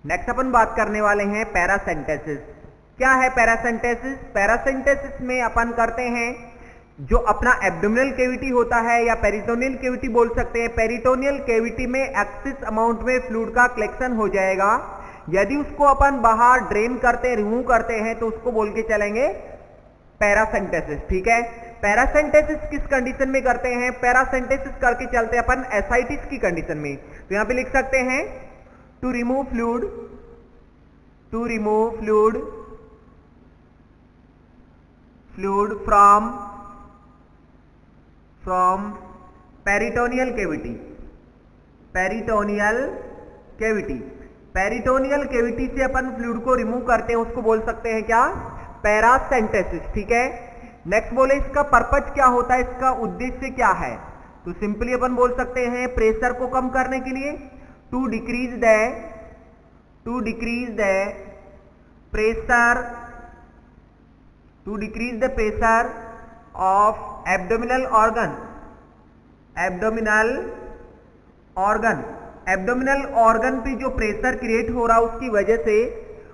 Next अपन बात करने वाले हैं पैरासेंटेसिस। क्या है पैरासेंटेसिस? पैरासेंटेसिस में अपन करते हैं जो अपना एब्डोमिनल कैविटी होता है या पेरिटोनियल कैविटी बोल सकते हैं, पेरिटोनियल कैविटी में एक्सेस अमाउंट में फ्लूइड का कलेक्शन हो जाएगा। यदि उसको अपन बाहर ड्रेन करते हैं, रिमूव करते हैं, तो उसको बोल के चलेंगे पैरासेंटेसिस। ठीक है, पैरासेंटेसिस किस कंडीशन में करते हैं? पैरासेंटेसिस करके चलते हैं अपन एसाइटिस की कंडीशन में। तो यहां पे लिख सकते हैं to remove fluid, to remove fluid from peritoneal cavity, peritoneal cavity, peritoneal cavity से अपन फ्लूइड को रिमूव करते हैं, उसको बोल सकते हैं क्या? पैरासेंटेसिस। ठीक है, नेक्स्ट बोले इसका पर्पज क्या होता है, इसका उद्देश्य क्या है? तो सिंपली अपन बोल सकते हैं प्रेशर को कम करने के लिए, to decrease the pressure of abdominal organ पे जो प्रेशर क्रिएट हो रहा है उसकी वजह से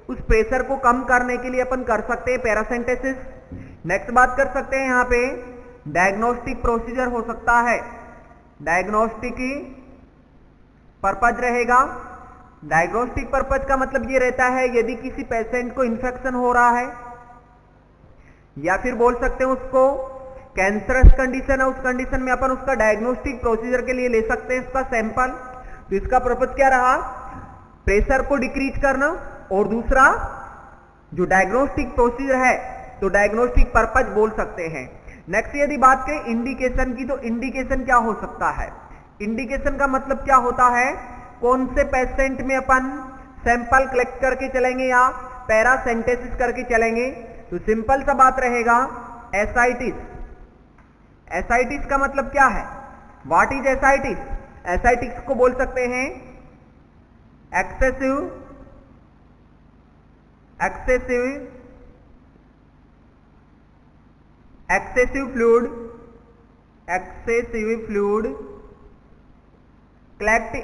उस प्रेशर को कम करने के लिए अपन कर सकते हैं पैरासेंटेसिस। नेक्स्ट बात कर सकते हैं यहां पे डायग्नोस्टिक प्रोसीजर हो सकता है, डायग्नोस्टिक पर्पज रहेगा। डायग्नोस्टिक पर्पज का मतलब ये रहता है यदि किसी पेशेंट को इन्फेक्शन हो रहा है या फिर बोल सकते हैं उसको कैंसरस कंडीशन है, उस कंडीशन में अपन उसका डायग्नोस्टिक प्रोसीजर के लिए ले सकते हैं इसका सैंपल। तो इसका पर्पज क्या रहा? प्रेशर को डिक्रीज करना, और दूसरा जो डायग्नोस्टिक प्रोसीजर है तो डायग्नोस्टिक पर्पज बोल सकते हैं। नेक्स्ट यदि बात करें इंडिकेशन की, तो इंडिकेशन क्या हो सकता है? इंडिकेशन का मतलब क्या होता है? कौन से पेशेंट में अपन सैंपल कलेक्ट करके चलेंगे या पैरासेंटेसिस करके चलेंगे? तो सिंपल सा बात रहेगा एसाइटिस। एसाइटिस का मतलब क्या है? What is ascites? एसाइटिस को बोल सकते हैं एक्सेसिव फ्लूइड कलेक्ट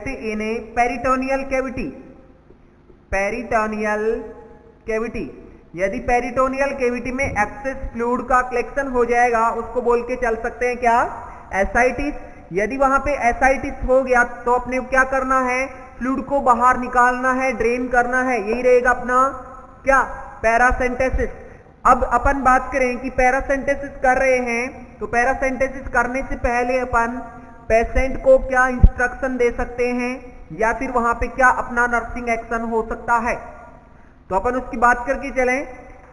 इन ए पेरिटोनियल कैविटी। यदि पेरिटोनियल कैविटी में एक्सेस फ्लूइड का कलेक्शन हो जाएगा उसको बोल के चल सकते हैं क्या? एसाइटिस। यदि वहां पे एसाइटिस हो गया तो अपने क्या करना है? फ्लूइड को बाहर निकालना है, ड्रेन करना है, यही रहेगा अपना क्या? पैरासेंटेसिस। अब अपन बात करें कि पैरासेंटेसिस कर रहे हैं तो पैरासेंटेसिस करने से पहले अपन पेशेंट को क्या इंस्ट्रक्शन दे सकते हैं या फिर वहां पे क्या अपना नर्सिंग एक्शन हो सकता है? तो अपन उसकी बात करके चलें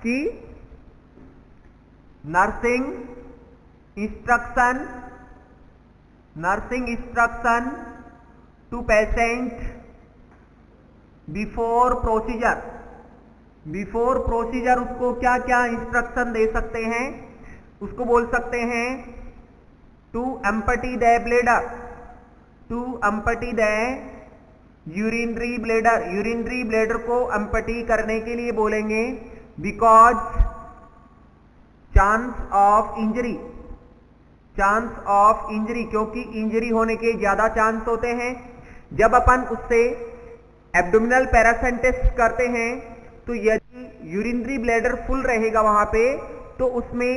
कि nursing instruction to patient before procedure उसको क्या क्या इंस्ट्रक्शन दे सकते हैं? उसको बोल सकते हैं to empty the urinary bladder को एम्पटी करने के लिए बोलेंगे, बिकॉज चांस ऑफ इंजरी, क्योंकि इंजरी होने के ज्यादा चांस होते हैं। जब अपन उससे एब्डोमिनल पैरासेंटेसिस करते हैं तो यदि यूरिनरी ब्लैडर फुल रहेगा वहां पे तो उसमें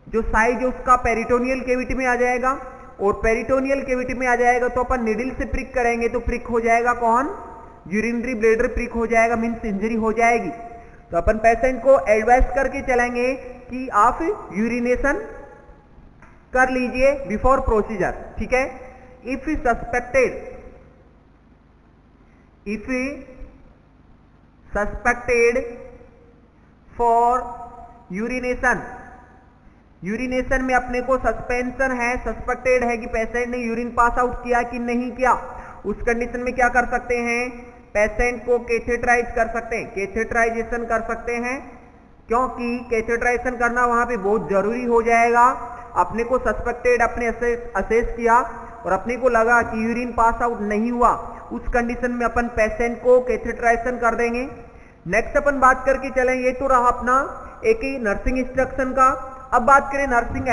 जो साइज है उसका पेरिटोनियल कैविटी में आ जाएगा, और पेरिटोनियल कैविटी में आ जाएगा तो अपन निडल से प्रिक करेंगे तो प्रिक हो जाएगा कौन? यूरिनरी ब्लैडर प्रिक हो जाएगा, मीन्स इंजरी हो जाएगी। तो अपन पेशेंट को एडवाइस करके चलेंगे कि आप यूरिनेशन कर लीजिए बिफोर प्रोसीजर। ठीक है, इफ सस्पेक्टेड फॉर यूरिनेशन में अपने को सस्पेंशन है, सस्पेक्टेड है कि पेशेंट ने यूरिन पास आउट किया कि नहीं किया, उस कंडीशन में क्या कर सकते हैं? पेशेंट को कैथेटराइज कर सकते हैं, कैथेटराइजेशन कर सकते हैं, क्योंकि कैथेटराइजेशन करना वहां पे बहुत जरूरी हो जाएगा। अपने को सस्पेक्टेड अपने असेस किया और अपने को लगा कि यूरिन पास आउट नहीं हुआ, उस कंडीशन में अपन पेशेंट को कैथेटराइजेशन कर देंगे। नेक्स्ट अपन बात करके चलें, ये तो रहा अपना एक ही नर्सिंग इंस्ट्रक्शन का। अब बात करें nursing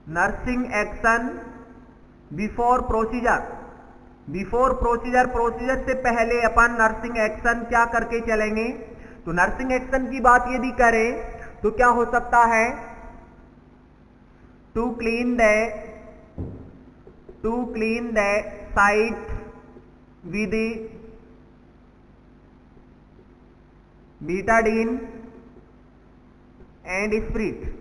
nursing action before procedure. Before procedure, procedure से पहले अपन नर्सिंग एक्शन क्या करके चलेंगे? तो नर्सिंग एक्शन की बात यदि करें तो क्या हो सकता है? To clean the site with Betadine and spirit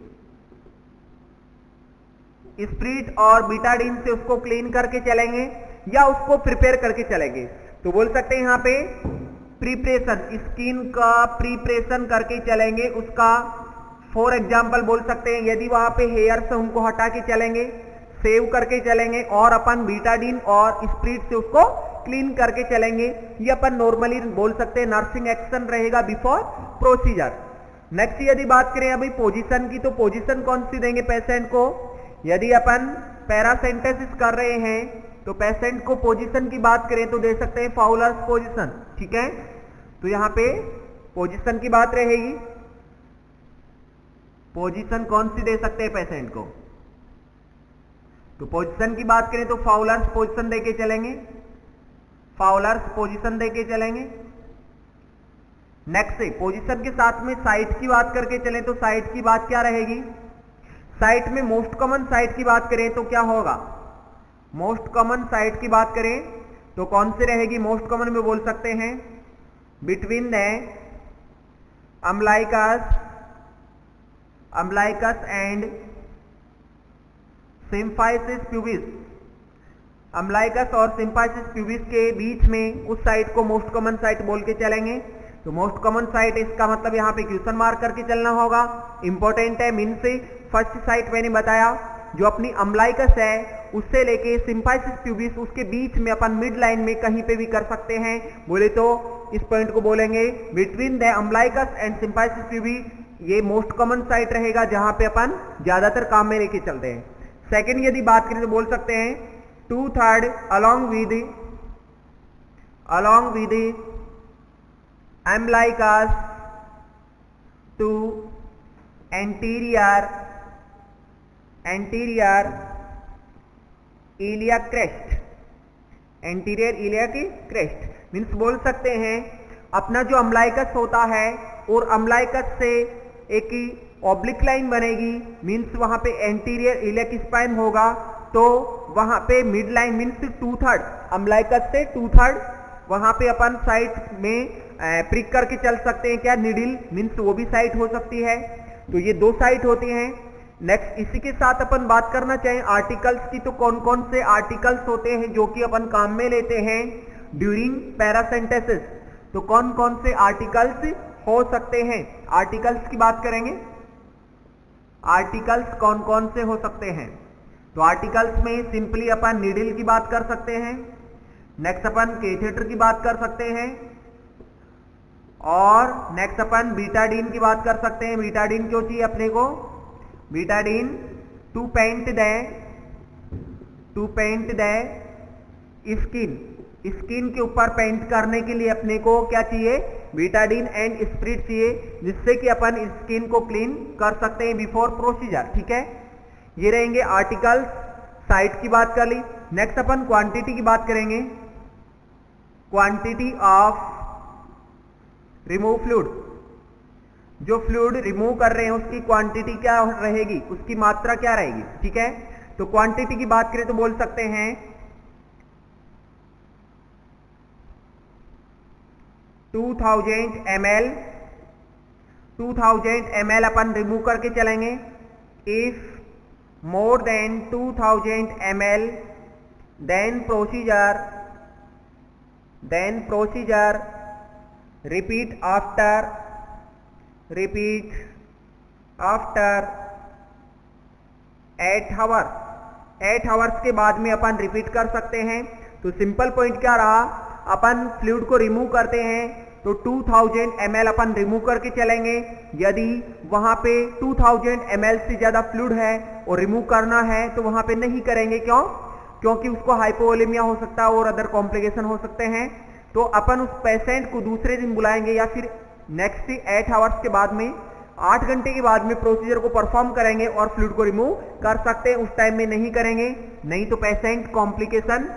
और बीटाडीन से उसको क्लीन करके चलेंगे या उसको प्रिपेयर करके चलेंगे। तो बोल सकते हैं यहां पे प्रिपरेशन, स्किन का प्रिपरेशन करके चलेंगे उसका। फॉर एग्जाम्पल बोल सकते हैं यदि वहां पे हेयर्स है उनको हटा के चलेंगे, सेव करके चलेंगे और अपन बीटाडीन और स्प्रिट से उसको क्लीन करके चलेंगे। ये अपन नॉर्मली बोल सकते हैं नर्सिंग एक्शन रहेगा बिफोर प्रोसीजर। नेक्स्ट यदि बात करें अभी पोजीशन की, तो पोजीशन कौन सी देंगे पेशेंट को? यदि अपन पैरासेंटेसिस कर रहे हैं तो पेशेंट को पोजीशन की बात करें तो दे सकते हैं फाउलर्स पोजीशन। ठीक है, तो यहां पे पोजीशन की बात रहेगी। पोजीशन कौन सी दे सकते हैं पेशेंट को? तो पोजीशन की बात करें तो फाउलर्स पोजीशन देके चलेंगे, फाउलर्स पोजीशन देके चलेंगे। नेक्स्ट से पोजीशन के साथ में साइट की बात करके चलें तो साइट की बात क्या रहेगी? साइट में मोस्ट कॉमन साइट की बात करें तो क्या होगा? मोस्ट कॉमन साइट की बात करें तो कौन सी रहेगी? मोस्ट कॉमन में बोल सकते हैं between the umbilicus and symphysis pubis. Umbilicus और सिम्फाइसिस प्यूबिस के बीच में उस साइट को मोस्ट कॉमन साइट बोल के चलेंगे। तो मोस्ट कॉमन साइट, इसका मतलब यहां पे क्वेश्चन मार्क करके चलना होगा, इंपॉर्टेंट है। मीन से फर्स्ट साइट मैंने बताया जो अपनी अम्बलाइकस है उससे लेके सिम्फाइसिस प्यूबिस उसके बीच में अपन मिड लाइन में कहीं पे भी कर सकते हैं। बोले तो इस पॉइंट को बोलेंगे between the umbilicus and symphysis pubis. ये मोस्ट कॉमन साइट रहेगा जहां पे अपन ज्यादातर काम में लेके चलते हैं। सेकंड यदि बात करें तो बोल सकते हैं 2/3 along with umbilicus to anterior iliac crest, anterior ilia की क्रेस्ट। मीन्स बोल सकते हैं अपना जो अम्बलाइकस होता है और अम्बलाइकस से एक ऑब्लिक लाइन बनेगी, मीन्स वहां पे एंटीरियर इलियक स्पाइन होगा। तो वहां पे मिड लाइन मीन्स 2/3 अम्बलाइकस से 2/3 वहां पे अपन साइट में प्रिक करके चल सकते हैं। क्या? निडिल, मीन्स वो भी साइट हो सकती है। तो ये दो साइट होती हैं। नेक्स्ट इसी के साथ अपन बात करना चाहें आर्टिकल्स की, तो कौन कौन से आर्टिकल्स होते हैं जो कि अपन काम में लेते हैं ड्यूरिंग पैरासेंटेसिस? तो कौन कौन से आर्टिकल्स हो सकते हैं? आर्टिकल्स की बात करेंगे। आर्टिकल्स कौन कौन से हो सकते हैं? तो आर्टिकल्स में सिंपली अपन नीडल की बात कर सकते हैं, नेक्स्ट अपन कैथेटर की बात कर सकते हैं और नेक्स्ट अपन बीटाडीन की बात कर सकते हैं। बीटाडीन क्यों चाहिए अपने को? Betadine to paint the skin के ऊपर पेंट करने के लिए अपने को क्या चाहिए? बीटाडीन एंड स्प्रिट चाहिए, जिससे कि अपन स्किन को क्लीन कर सकते हैं बिफोर प्रोसीजर। ठीक है, ये रहेंगे आर्टिकल्स। साइट की बात कर ली। नेक्स्ट अपन क्वांटिटी की बात करेंगे। क्वांटिटी ऑफ रिमूव फ्लूइड, जो फ्लूइड रिमूव कर रहे हैं उसकी क्वांटिटी क्या रहेगी, उसकी मात्रा क्या रहेगी। ठीक है, तो क्वांटिटी की बात करें तो बोल सकते हैं 2000 ml अपन रिमूव करके चलेंगे। If more than 2000 ml then procedure repeat after 8 hours के बाद में अपन रिपीट कर सकते हैं। तो सिंपल पॉइंट क्या रहा, अपन फ्लूइड को रिमूव करते हैं तो 2000 ml अपन रिमूव करके चलेंगे। यदि वहां पे 2000 ml से ज्यादा फ्लूइड है और रिमूव करना है तो वहां पे नहीं करेंगे। क्यों? क्योंकि उसको हाइपोवोलेमिया हो सकता है और अदर कॉम्प्लिकेशन हो सकते हैं। तो अपन उस पेशेंट को दूसरे दिन बुलाएंगे या फिर नेक्स्ट 8 आवर्स के बाद में 8 घंटे के बाद में प्रोसीजर को परफॉर्म करेंगे और फ्लूइड को रिमूव कर सकते हैं, उस टाइम में नहीं करेंगे, नहीं तो पेशेंट कॉम्प्लिकेशन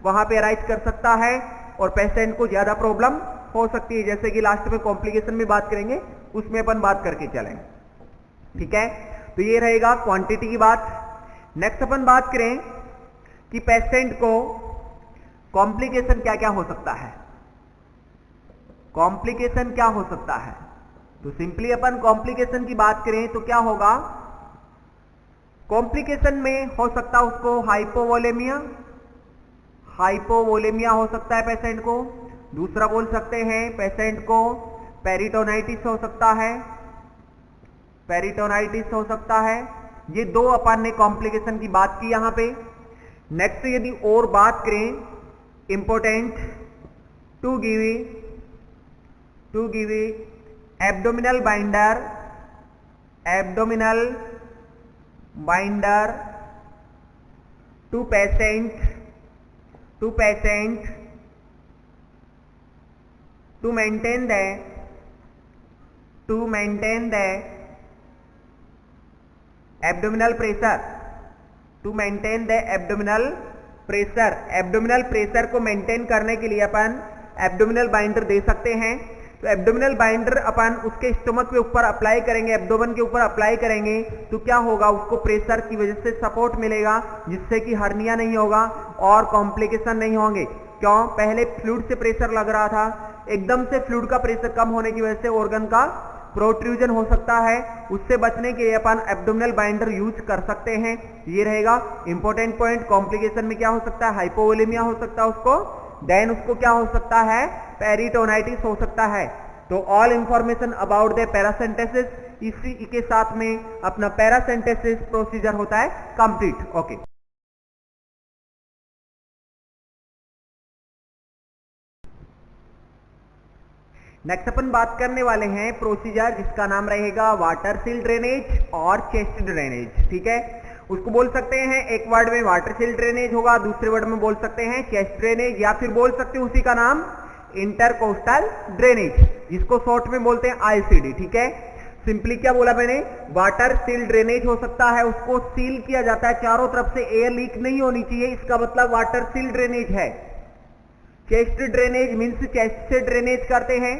वहां पे अराइज कर सकता है और पेशेंट को ज्यादा प्रॉब्लम हो सकती है, जैसे कि लास्ट में कॉम्प्लिकेशन में बात करेंगे, उसमें अपन बात करके चलेंगे। ठीक है, तो ये रहेगा क्वांटिटी की बात। नेक्स्ट अपन बात करें कि पेशेंट को कॉम्प्लिकेशन क्या क्या हो सकता है। कॉम्प्लिकेशन क्या हो सकता है, तो सिंपली अपन कॉम्प्लिकेशन की बात करें तो क्या होगा, कॉम्प्लिकेशन में हो सकता है उसको हाइपोवोलेमिया, हाइपोवोलेमिया हो सकता है पेशेंट को। दूसरा बोल सकते हैं पेशेंट को पेरिटोनाइटिस हो सकता है, पेरिटोनाइटिस हो सकता है। ये दो अपन ने कॉम्प्लिकेशन की बात की यहां पे। नेक्स्ट यदि और बात करें important to give abdominal binder to patient to maintain the abdominal pressure, abdominal pressure को मेंटेन करने के लिए अपन एब्डोमिनल बाइंडर दे सकते हैं। तो एब्डोमिनल बाइंडर अपन उसके स्टमक के ऊपर अप्लाई करेंगे, एब्डोमेन के ऊपर अप्लाई करेंगे, तो क्या होगा, उसको प्रेशर की वजह से सपोर्ट मिलेगा, जिससे कि हर्निया नहीं होगा और कॉम्प्लिकेशन नहीं होंगे। क्यों, पहले फ्लूइड से प्रेशर लग रहा था, एकदम से फ्लूइड का प्रेशर कम होने की वजह से ऑर्गन का प्रोट्रूजन हो सकता है, उससे बचने के लिए अपन एब्डोमिनल बाइंडर यूज कर सकते हैं। ये रहेगा इंपॉर्टेंट पॉइंट। कॉम्प्लिकेशन में क्या हो सकता है, हाइपोवोलेमिया हो सकता है उसको, देन उसको क्या हो सकता है, पेरिटोनाइटिस हो सकता है। तो ऑल इंफॉर्मेशन अबाउट द पैरासेंटेसिस, इसी के साथ में अपना पैरासेंटेसिस प्रोसीजर होता है कंप्लीट। ओके, नेक्स्ट अपन बात करने वाले हैं प्रोसीजर जिसका नाम रहेगा वाटर सील ड्रेनेज और चेस्ट ड्रेनेज। ठीक है, उसको बोल सकते हैं एक वर्ड में वाटर सील ड्रेनेज होगा, दूसरे वर्ड में बोल सकते हैं चेस्ट ड्रेनेज, या फिर बोल सकते हैं उसी का नाम इंटरकोस्टल ड्रेनेज, जिसको शॉर्ट में बोलते हैं आईसीडी। ठीक है, सिंपली क्या बोला मैंने, वाटर सील ड्रेनेज हो सकता है, उसको सील किया जाता है, चारों तरफ से एयर लीक नहीं होनी चाहिए, इसका मतलब वाटर सील ड्रेनेज है। चेस्ट ड्रेनेज मीन्स चेस्ट से ड्रेनेज करते हैं।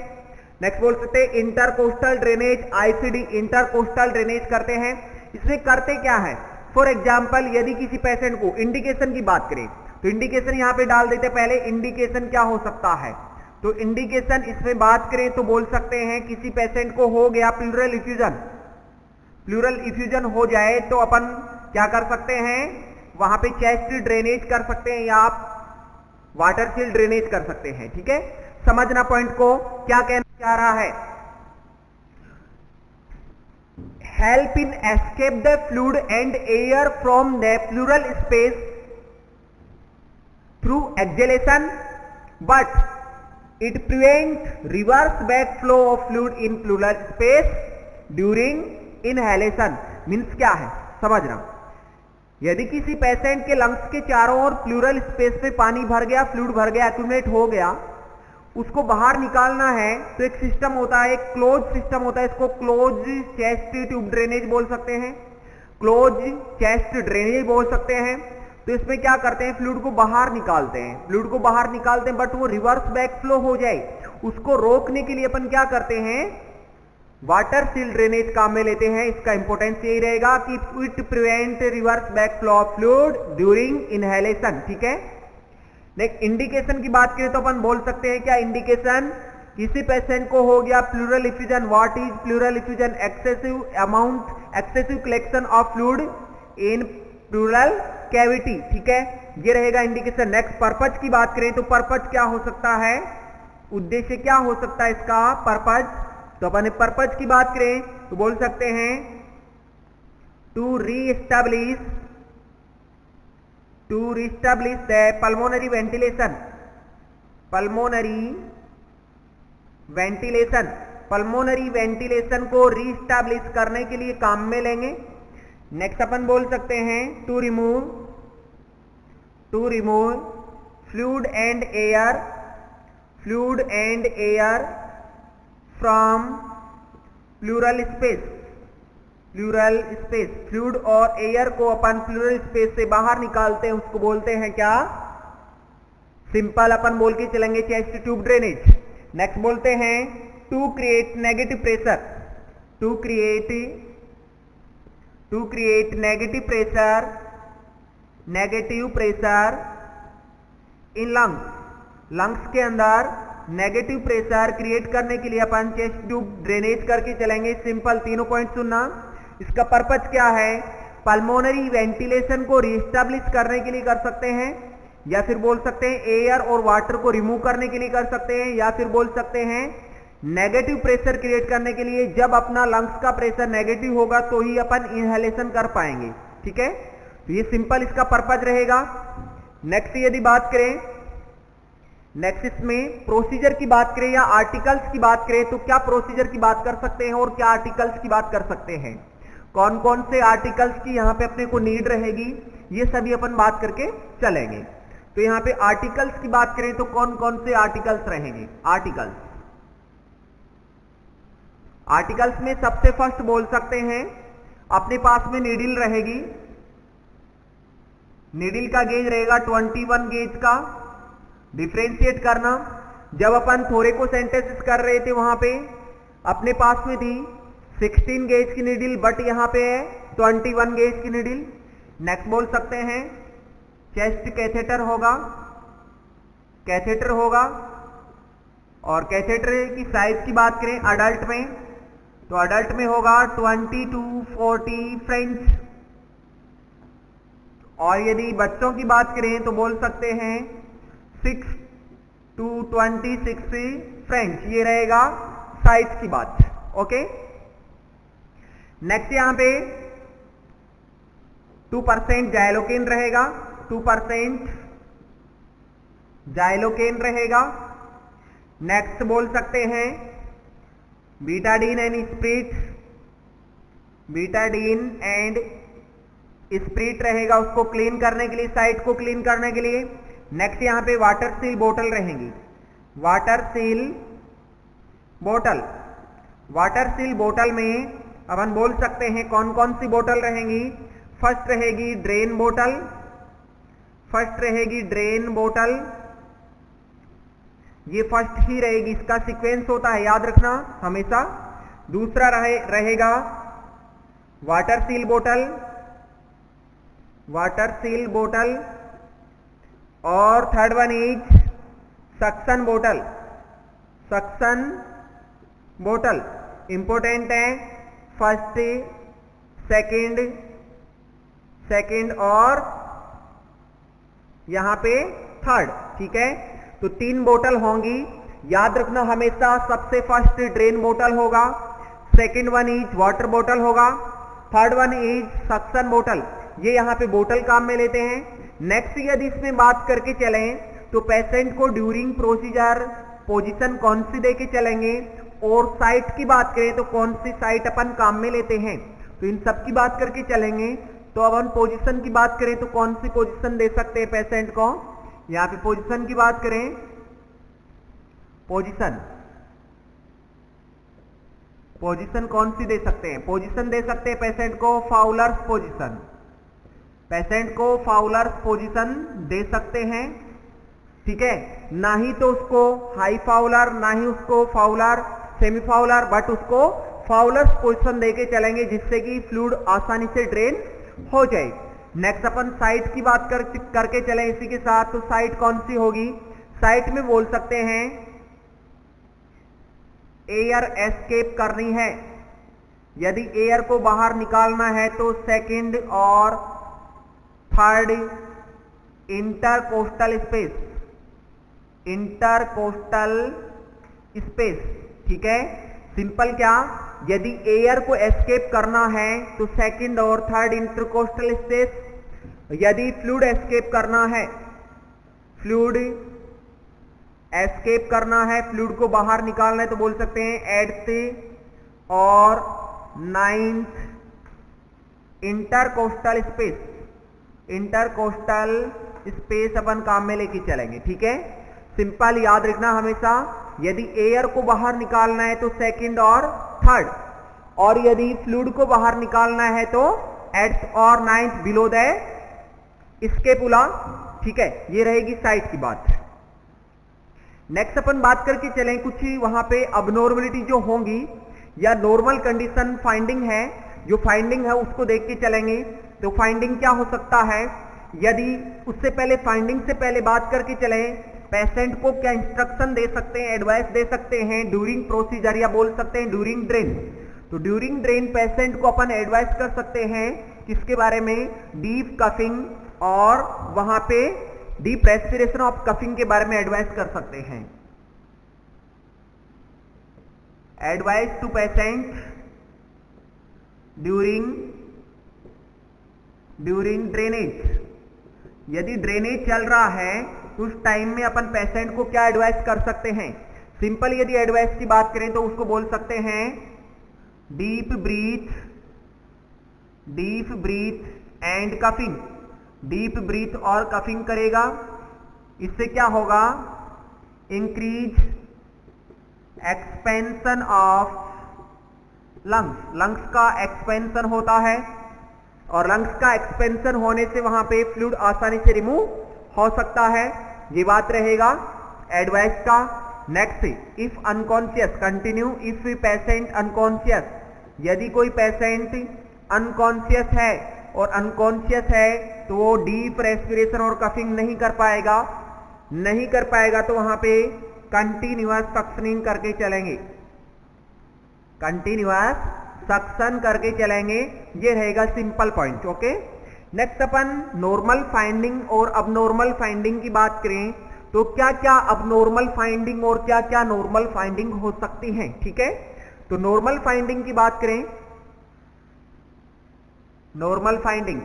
नेक्स्ट बोल सकते हैं intercostal drainage, ICD intercostal drainage करते हैं। इसमें करते क्या है, फॉर एग्जाम्पल यदि किसी पेशेंट को, इंडिकेशन की बात करें तो इंडिकेशन यहां पे डाल देते, पहले इंडिकेशन क्या हो सकता है, तो इंडिकेशन इसमें बात करें तो बोल सकते हैं किसी पेशेंट को हो गया प्लूरल इफ्यूजन हो जाए तो अपन क्या कर सकते हैं, वहां पे चेस्ट ड्रेनेज कर सकते हैं या आप वाटर सील ड्रेनेज कर सकते हैं। ठीक है, समझना पॉइंट को, क्या कहना चाह रहा है, help in escape the fluid and air from the plural space through exhalation, but it prevent reverse back flow of fluid in plural space during inhalation. Means क्या है, समझना, यदि किसी पेशेंट के लंग्स के चारों ओर प्लूरल स्पेस में पानी भर गया, फ्लूइड भर गया, एक्यूमुलेट हो गया, उसको बाहर निकालना है तो एक सिस्टम होता है, एक क्लोज सिस्टम होता है, इसको क्लोज चेस्ट ट्यूब ड्रेनेज बोल सकते हैं, क्लोज चेस्ट ड्रेनेज बोल सकते हैं। तो इसमें क्या करते हैं, फ्लूइड को बाहर निकालते हैं, बट वो रिवर्स बैक फ्लो हो जाए, उसको रोकने के लिए अपन क्या करते हैं, वाटर सील ड्रेनेज काम में लेते हैं। इसका इंपॉर्टेंस यही रहेगा कि it prevent reverse back flow of fluid during inhalation. ठीक है, नेक्स्ट इंडिकेशन की बात करें तो अपन बोल सकते हैं क्या, इंडिकेशन किसी पेशेंट को हो गया pleural effusion, what is pleural effusion, excessive collection of fluid in pleural cavity. ठीक है, ये रहेगा इंडिकेशन। नेक्स्ट पर्पज की बात करें तो पर्पज क्या हो सकता है, उद्देश्य क्या हो सकता है इसका पर्पज, तो अपन पर्पज की बात करें तो बोल सकते हैं to re-establish the pulmonary ventilation को रीस्टैब्लिश करने के लिए काम में लेंगे। नेक्स्ट अपन बोल सकते हैं to remove fluid and air from pleural space, pleural space, fluid और एयर को अपन प्लूरल स्पेस से बाहर निकालते हैं, उसको बोलते हैं क्या? सिंपल अपन बोल के चलेंगे चेस्ट ट्यूब ड्रेनेज। नेक्स्ट बोलते हैं to create negative pressure, to create negative pressure in lungs, lungs के अंदर नेगेटिव प्रेशर क्रिएट करने के लिए अपन चेस्ट ट्यूब ड्रेनेज करके चलेंगे। सिंपल तीनों पॉइंट सुनना। इसका पर्पज क्या है? पल्मोनरी वेंटिलेशन को रीस्टैब्लिश करने के लिए कर सकते हैं, या फिर बोल सकते हैं एयर और वाटर को रिमूव करने के लिए कर सकते हैं, या फिर बोल सकते हैं नेगेटिव प्रेशर क्रिएट करने के लिए। जब अपना लंग्स का प्रेशर नेगेटिव होगा तो ही अपन इनहेलेशन कर पाएंगे। ठीक है, तो ये सिंपल इसका पर्पज रहेगा। नेक्स्ट यदि बात करें, नेक्स्ट इसमें प्रोसीजर की बात करें या आर्टिकल्स की बात करें, तो क्या प्रोसीजर की बात कर सकते हैं और क्या आर्टिकल्स की बात कर सकते हैं? कौन कौन से आर्टिकल्स की यहां पे अपने को नीड रहेगी, ये सभी अपन बात करके चलेंगे। तो यहां पे आर्टिकल्स की बात करें तो कौन कौन से आर्टिकल्स रहेंगे? आर्टिकल्स में सबसे फर्स्ट बोल सकते हैं अपने पास में नीडल रहेगी, नीडल का गेज रहेगा 21 गेज का। डिफ्रेंशिएट करना, जब अपन थोरेकोसेंटेसिस कर रहे थे वहां पे अपने पास में थी 16 गेज की नीडल, बट यहां पे है 21 गेज की नीडल। नेक्स्ट बोल सकते हैं चेस्ट कैथेटर होगा, और कैथेटर की साइज की बात करें अडल्ट में, तो अडल्ट में होगा 20 to 40 फ्रेंच, और यदि बच्चों की बात करें तो बोल सकते हैं 6 to 26 फ्रेंच। ये रहेगा साइज की बात। ओके, नेक्स्ट यहां पे 2% जाइलोकेन रहेगा, 2% जाइलोकेन रहेगा। नेक्स्ट बोल सकते हैं Betadine and spirit, Betadine and spirit रहेगा उसको क्लीन करने के लिए, साइट को क्लीन करने के लिए। नेक्स्ट यहां पे वाटर सील बोतल रहेंगी, वाटर सील बोतल। वाटर सील बोतल में अपन बोल सकते हैं कौन कौन सी बोतल रहेंगी? फर्स्ट रहेगी ड्रेन बोतल, ये फर्स्ट ही रहेगी, इसका सीक्वेंस होता है, याद रखना हमेशा। दूसरा रहेगा वाटर सील बोतल, और थर्ड वन इज सक्शन बोतल। इंपॉर्टेंट है, फर्स्ट, सेकंड और यहां पे थर्ड। ठीक है, तो 3 बोतल होंगी, याद रखना हमेशा। सबसे फर्स्ट ड्रेन बोतल होगा, सेकंड वन इज वाटर बोतल होगा, थर्ड वन इज सक्शन बोतल। ये यहां पे बोतल काम में लेते हैं। नेक्स्ट यदि इसमें बात करके चलें तो पेशेंट को ड्यूरिंग प्रोसीजर पोजीशन कौन सी देके चलेंगे, और साइट की बात करें तो कौन सी साइट अपन काम में लेते हैं, तो इन सब की बात करके चलेंगे। तो अपन पोजीशन की बात करें तो कौन सी पोजीशन दे सकते हैं पेशेंट को? यहां पे पोजीशन की बात करें, पोजीशन कौन सी दे सकते हैं? पोजीशन दे सकते हैं पेशेंट को फाउलर्स पोजीशन, दे सकते हैं। ठीक है, ना ही तो उसको हाई फाउलर, ना ही उसको फाउलर, सेमी फाउलर, बट उसको फाउलर्स पोजीशन देके चलेंगे, जिससे कि फ्लूइड आसानी से ड्रेन हो जाए। नेक्स्ट अपन साइट की बात करके चलें इसी के साथ। तो साइट कौन सी होगी? साइट में बोल सकते हैं एयर एस्केप करनी है, यदि एयर को बाहर निकालना है तो सेकंड और थर्ड इंटरकोस्टल स्पेस। ठीक है, सिंपल क्या, यदि एयर को एस्केप करना है तो सेकंड और थर्ड इंटरकोस्टल स्पेस। यदि फ्लूइड एस्केप करना है, फ्लूइड को बाहर निकालना है तो बोल सकते हैं 8th और 9th इंटरकोस्टल स्पेस अपन काम में लेके चलेंगे। ठीक है, सिंपल याद रखना हमेशा, यदि एयर को बाहर निकालना है तो सेकंड और थर्ड। और यदि फ्लूइड को बाहर निकालना है तो 8th और 9th बिलो द स्केपुला। ठीक है, ये रहेगी साइड की बात। नेक्स्ट अपन बात करके चलें कुछ वहां पे अबनॉर्मलिटी जो होंगी या नॉर्मल कंडीशन फाइंडिंग है, जो फाइंडिंग है उसको देख के चलेंगे। तो फाइंडिंग क्या हो सकता है, यदि उससे पहले फाइंडिंग से पहले बात करके चलें, पेशेंट को क्या इंस्ट्रक्शन दे सकते हैं, एडवाइस दे सकते हैं ड्यूरिंग प्रोसीजर या बोल सकते हैं ड्यूरिंग ड्रेन। तो ड्यूरिंग ड्रेन पेशेंट को अपन एडवाइस कर सकते हैं किसके बारे में, डीप कफिंग और वहां पे डीप रेस्पिरेशन ऑफ कफिंग के बारे में एडवाइस कर सकते हैं। Advice to patient during drainage. यदि ड्रेनेज चल रहा है तो उस टाइम में अपन पेशेंट को क्या एडवाइस कर सकते हैं। सिंपल यदि एडवाइस की बात करें तो उसको बोल सकते हैं deep breath and coughing. Deep breath और कफिंग करेगा, इससे क्या होगा, इंक्रीज एक्सपेंशन ऑफ लंग्स का एक्सपेंशन होता है और लंग्स का एक्सपेंशन होने से वहां पे फ्लूइड आसानी से रिमूव हो सकता है। ये बात रहेगा एडवाइस का। Next, if unconscious continue. If patient unconscious, यदि कोई पेशेंट अनकॉन्शियस है और अनकॉन्शियस है तो वो डीप रेस्पिरेशन और कफिंग नहीं कर पाएगा तो वहां पे कंटिन्यूअस सक्शनिंग करके चलेंगे, कंटिन्यूअस सक्शन करके चलेंगे। ये रहेगा सिंपल पॉइंट। ओके, नेक्स्ट अपन नॉर्मल फाइंडिंग और अबनॉर्मल फाइंडिंग की बात करें तो क्या क्या अबनॉर्मल फाइंडिंग और क्या क्या नॉर्मल फाइंडिंग हो सकती हैं। ठीक है, तो नॉर्मल फाइंडिंग की बात करें, नॉर्मल फाइंडिंग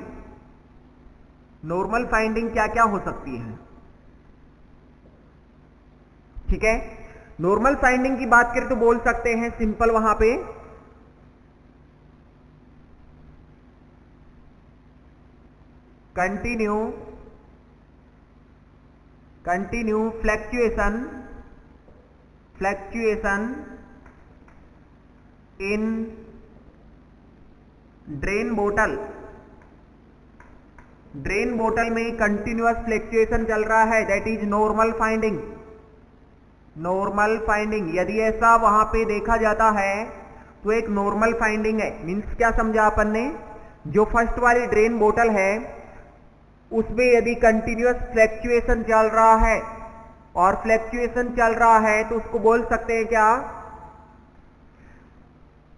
क्या क्या हो सकती है। ठीक है, नॉर्मल फाइंडिंग की बात करें तो बोल सकते हैं सिंपल वहां पे कंटिन्यू फ्लैक्चुएशन इन ड्रेन बोतल में कंटिन्यूअस फ्लैक्चुएशन चल रहा है, दैट इज नॉर्मल फाइंडिंग। यदि ऐसा वहां पे देखा जाता है तो एक नॉर्मल फाइंडिंग है। मींस क्या समझा अपन ने, जो फर्स्ट वाली ड्रेन बोतल है उसमें यदि कंटिन्यूअस फ्लैक्चुएशन चल रहा है और फ्लैक्चुएशन चल रहा है तो उसको बोल सकते हैं क्या,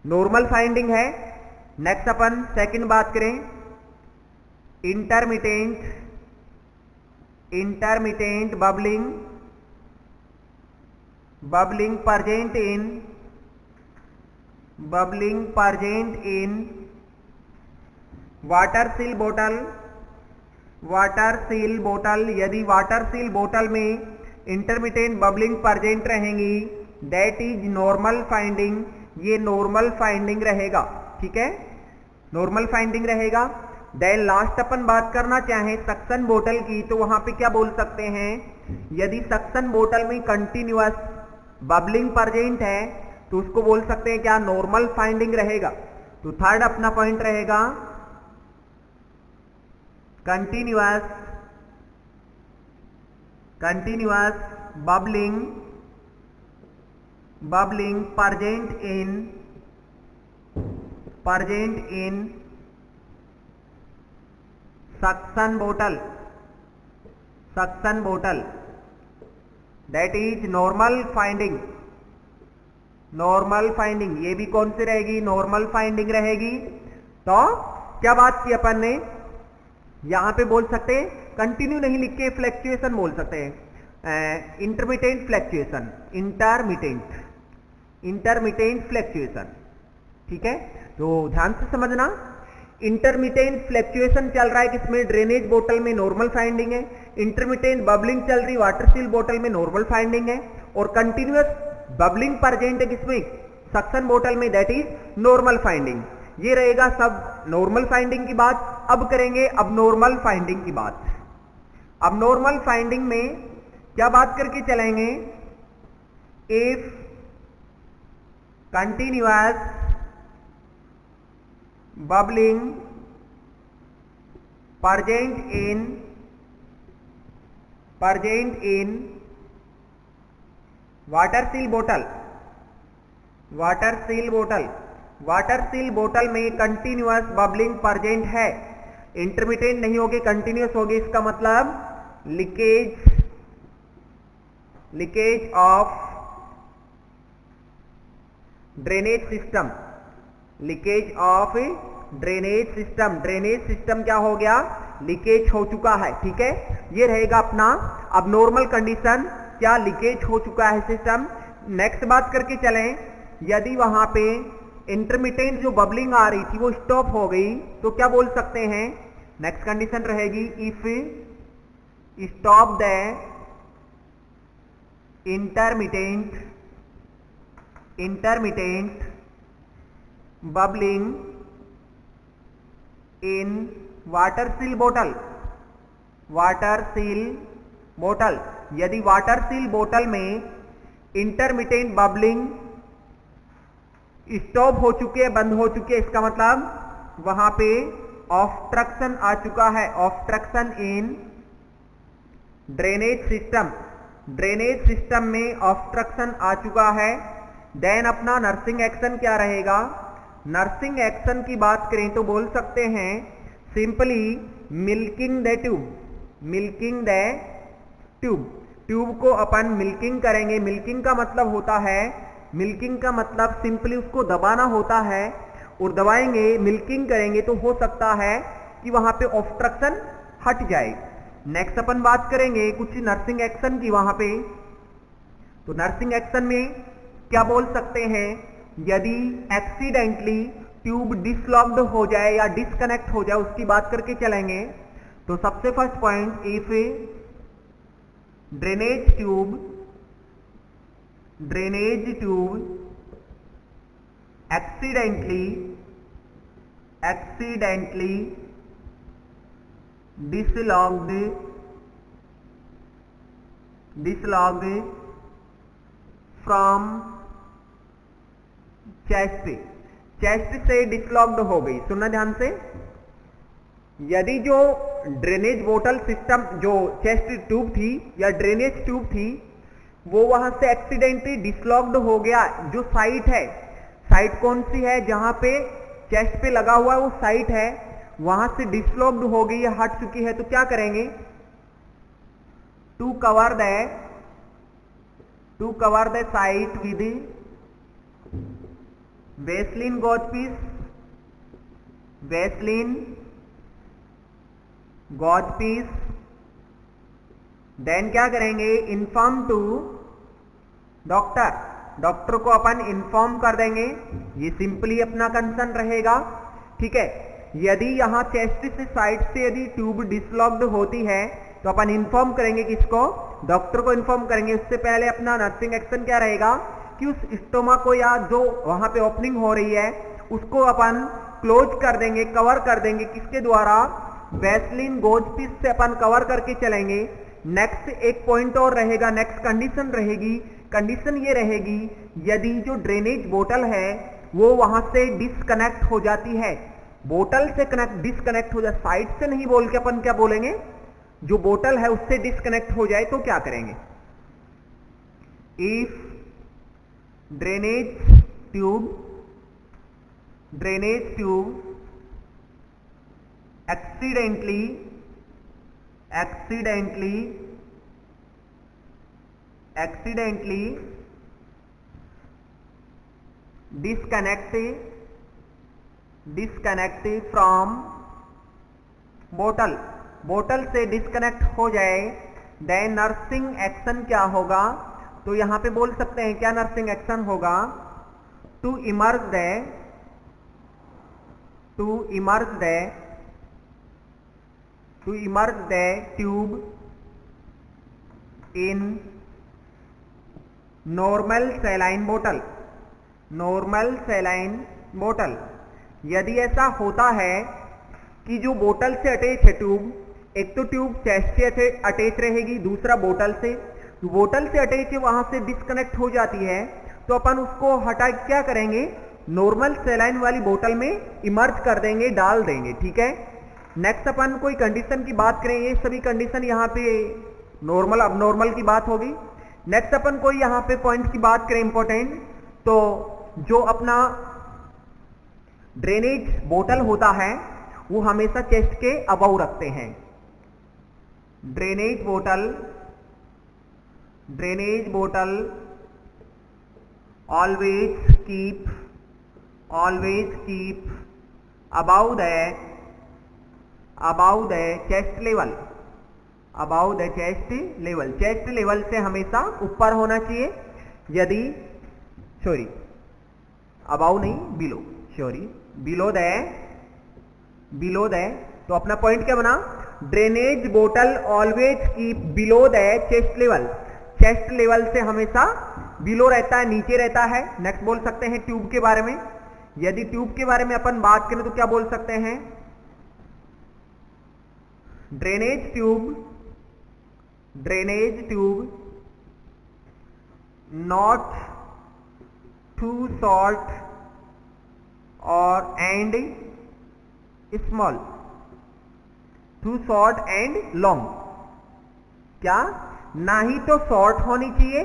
नॉर्मल फाइंडिंग है। नेक्स्ट अपन सेकंड बात करें, intermittent bubbling present in water seal बोतल। यदि वाटर सील बोतल में इंटरमिटेंट बबलिंग परजेंट रहेंगी, दैट इज नॉर्मल फाइंडिंग। ये नॉर्मल फाइंडिंग रहेगा। ठीक है, नॉर्मल फाइंडिंग रहेगा। देन लास्ट अपन बात करना चाहें सक्शन बोतल की तो वहां पे क्या बोल सकते हैं, यदि सक्शन बोतल में कंटिन्यूअस बबलिंग परजेंट है तो उसको बोल सकते हैं क्या, नॉर्मल फाइंडिंग रहेगा। तो थर्ड अपना पॉइंट रहेगा कंटिन्यूअस बबलिंग परजेंट इन सक्शन बोतल, दैट इज नॉर्मल फाइंडिंग। ये भी कौन सी रहेगी, नॉर्मल फाइंडिंग रहेगी। तो क्या बात की अपन ने, यहां पे बोल सकते हैं कंटिन्यू नहीं लिख के फ्लैक्चुएशन बोल सकते हैं, इंटरमिटेंट फ्लैक्चुएशन। ठीक है, तो ध्यान से समझना, इंटरमिटेंट फ्लैक्चुएशन चल रहा है किसमें, ड्रेनेज बोतल में, नॉर्मल फाइंडिंग है। इंटरमिटेंट बबलिंग चल रही वाटर सील बोतल में, नॉर्मल फाइंडिंग है। और कंटिन्यूअस बबलिंग परजेंट है किसमें, सक्शन बोतल में, दैट इज नॉर्मल फाइंडिंग। ये रहेगा सब नॉर्मल फाइंडिंग की बात। अब करेंगे अब नॉर्मल फाइंडिंग की बात। अब नॉर्मल फाइंडिंग में क्या बात करके चलेंगे, if continuous bubbling present in water seal bottle में कंटिन्यूअस बबलिंग प्रेजेंट है, इंटरमिटेंट नहीं होगी, कंटिन्यूअस होगी। इसका मतलब leakage of drainage system, drainage system क्या हो गया, लीकेज हो चुका है। ठीक है, ये रहेगा अपना अब नॉर्मल कंडीशन, क्या लीकेज हो चुका है सिस्टम। नेक्स्ट बात करके चलें, यदि वहां पे इंटरमिटेंट जो बबलिंग आ रही थी वो स्टॉप हो गई तो क्या बोल सकते हैं, नेक्स्ट कंडीशन रहेगी if stop the intermittent bubbling in water seal बोतल। यदि वाटर सील बोतल में इंटरमिटेंट बबलिंग स्टॉप हो चुके, बंद हो चुके, इसका मतलब वहां पे ऑब्स्ट्रक्शन आ चुका है, ऑब्स्ट्रक्शन इन ड्रेनेज सिस्टम में ऑब्स्ट्रक्शन आ चुका है। देन अपना नर्सिंग एक्शन क्या रहेगा, नर्सिंग एक्शन की बात करें तो बोल सकते हैं सिंपली मिल्किंग द ट्यूब को अपन मिल्किंग करेंगे। मिल्किंग का मतलब होता है, मिल्किंग का मतलब सिंपली उसको दबाना होता है, और दबाएंगे मिल्किंग करेंगे तो हो सकता है कि वहां पे ऑब्स्ट्रक्शन हट जाए। नेक्स्ट अपन बात करेंगे कुछ नर्सिंग एक्शन की वहां पे, तो नर्सिंग एक्शन में क्या बोल सकते हैं, यदि एक्सीडेंटली ट्यूब डिसलॉक्ड हो जाए या डिस्कनेक्ट हो जाए उसकी बात करके चलेंगे। तो सबसे first point, if drainage tube accidentally dislodged from chest से डिसलॉक्ड हो गई। सुनना ध्यान से, यदि जो ड्रेनेज बोतल सिस्टम जो चेस्ट ट्यूब थी या ड्रेनेज ट्यूब थी वो वहां से एक्सीडेंटली डिसलॉक्ड हो गया, जो साइट है, साइट कौन सी है जहां पे चेस्ट पे लगा हुआ है वो साइट है, वहां से डिसलॉक्ड हो गई है, हट चुकी है, तो क्या करेंगे, to cover the site with Vaseline gauze piece. Then क्या करेंगे, इन्फॉर्म टू डॉक्टर को अपन इन्फॉर्म कर देंगे, ये सिंपली अपना कंसर्न रहेगा। ठीक है, यदि यहां चेस्ट से साइड से यदि ट्यूब डिसलॉक्ड होती है तो अपन इन्फॉर्म करेंगे किसको, डॉक्टर को इन्फॉर्म करेंगे। उससे पहले अपना नर्सिंग एक्शन क्या रहेगा कि उस स्टोमा को या जो वहां पे ओपनिंग हो रही है उसको अपन क्लोज कर देंगे, कवर कर देंगे, किसके द्वारा, वैसलीन गोज पीस से अपन कवर करके चलेंगे। नेक्स्ट एक पॉइंट और रहेगा, नेक्स्ट कंडीशन रहेगी, कंडीशन ये रहेगी यदि जो ड्रेनेज बोतल है वो वहां से डिस्कनेक्ट हो जाती है, बोतल से डिस्कनेक्ट हो जाए, साइड से नहीं बोल के अपन क्या बोलेंगे, जो बोतल है उससे डिस्कनेक्ट हो जाए तो क्या करेंगे, if drainage tube accidentally disconnect from बोतल से डिस्कनेक्ट हो जाए, देन नर्सिंग एक्शन क्या होगा, तो यहां पे बोल सकते हैं क्या नर्सिंग एक्शन होगा, to immerge the tube in normal saline बोतल। यदि ऐसा होता है कि जो बोतल से अटैच है ट्यूब, एक तो ट्यूब चेस्ट से अटैच रहेगी, दूसरा बोतल से अटैच है वहां से डिस्कनेक्ट हो जाती है, तो अपन उसको हटा क्या करेंगे, नॉर्मल सेलाइन वाली बोतल में इमर्ज कर देंगे, डाल देंगे, ठीक है। नेक्स्ट अपन कोई कंडीशन की बात करें, ये सभी कंडीशन यहाँ पे नॉर्मल अब नॉर्मल की बात होगी। नेक्स्ट अपन कोई यहाँ पे पॉइंट की बात करें इंपॉर्टेंट, तो जो अपना ड्रेनेज बोतल होता है वो हमेशा चेस्ट के अबव रखते हैं। ड्रेनेज बोतल always keep above the chest level, above the chest level से हमेशा ऊपर होना चाहिए। यदि above नहीं, below the तो अपना पॉइंट क्या बना, ड्रेनेज बोतल always keep below the chest level से हमेशा बिलो रहता है, नीचे रहता है। नेक्स्ट बोल सकते हैं ट्यूब के बारे में। यदि ट्यूब के बारे में अपन बात करें तो क्या बोल सकते हैं, drainage tube not too short और and small, too short and long, क्या ना ही तो शॉर्ट होनी चाहिए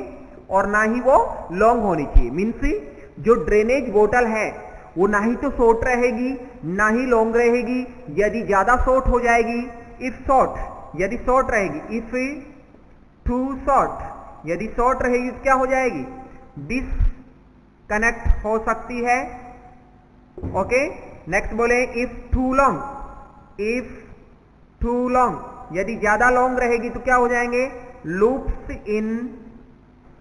और ना ही वो लॉन्ग होनी चाहिए। मीन्स जो ड्रेनेज बोतल है वो ना ही तो शॉर्ट रहेगी ना ही लॉन्ग रहेगी। यदि ज्यादा शॉर्ट हो जाएगी, यदि शॉर्ट रहेगी, इफ टू शॉर्ट, यदि शॉर्ट रहेगी तो क्या हो जाएगी, डिसकनेक्ट हो सकती है। ओके, नेक्स्ट बोले इफ टू लॉन्ग, यदि ज्यादा लॉन्ग रहेगी तो क्या हो जाएंगे, लूप्स इन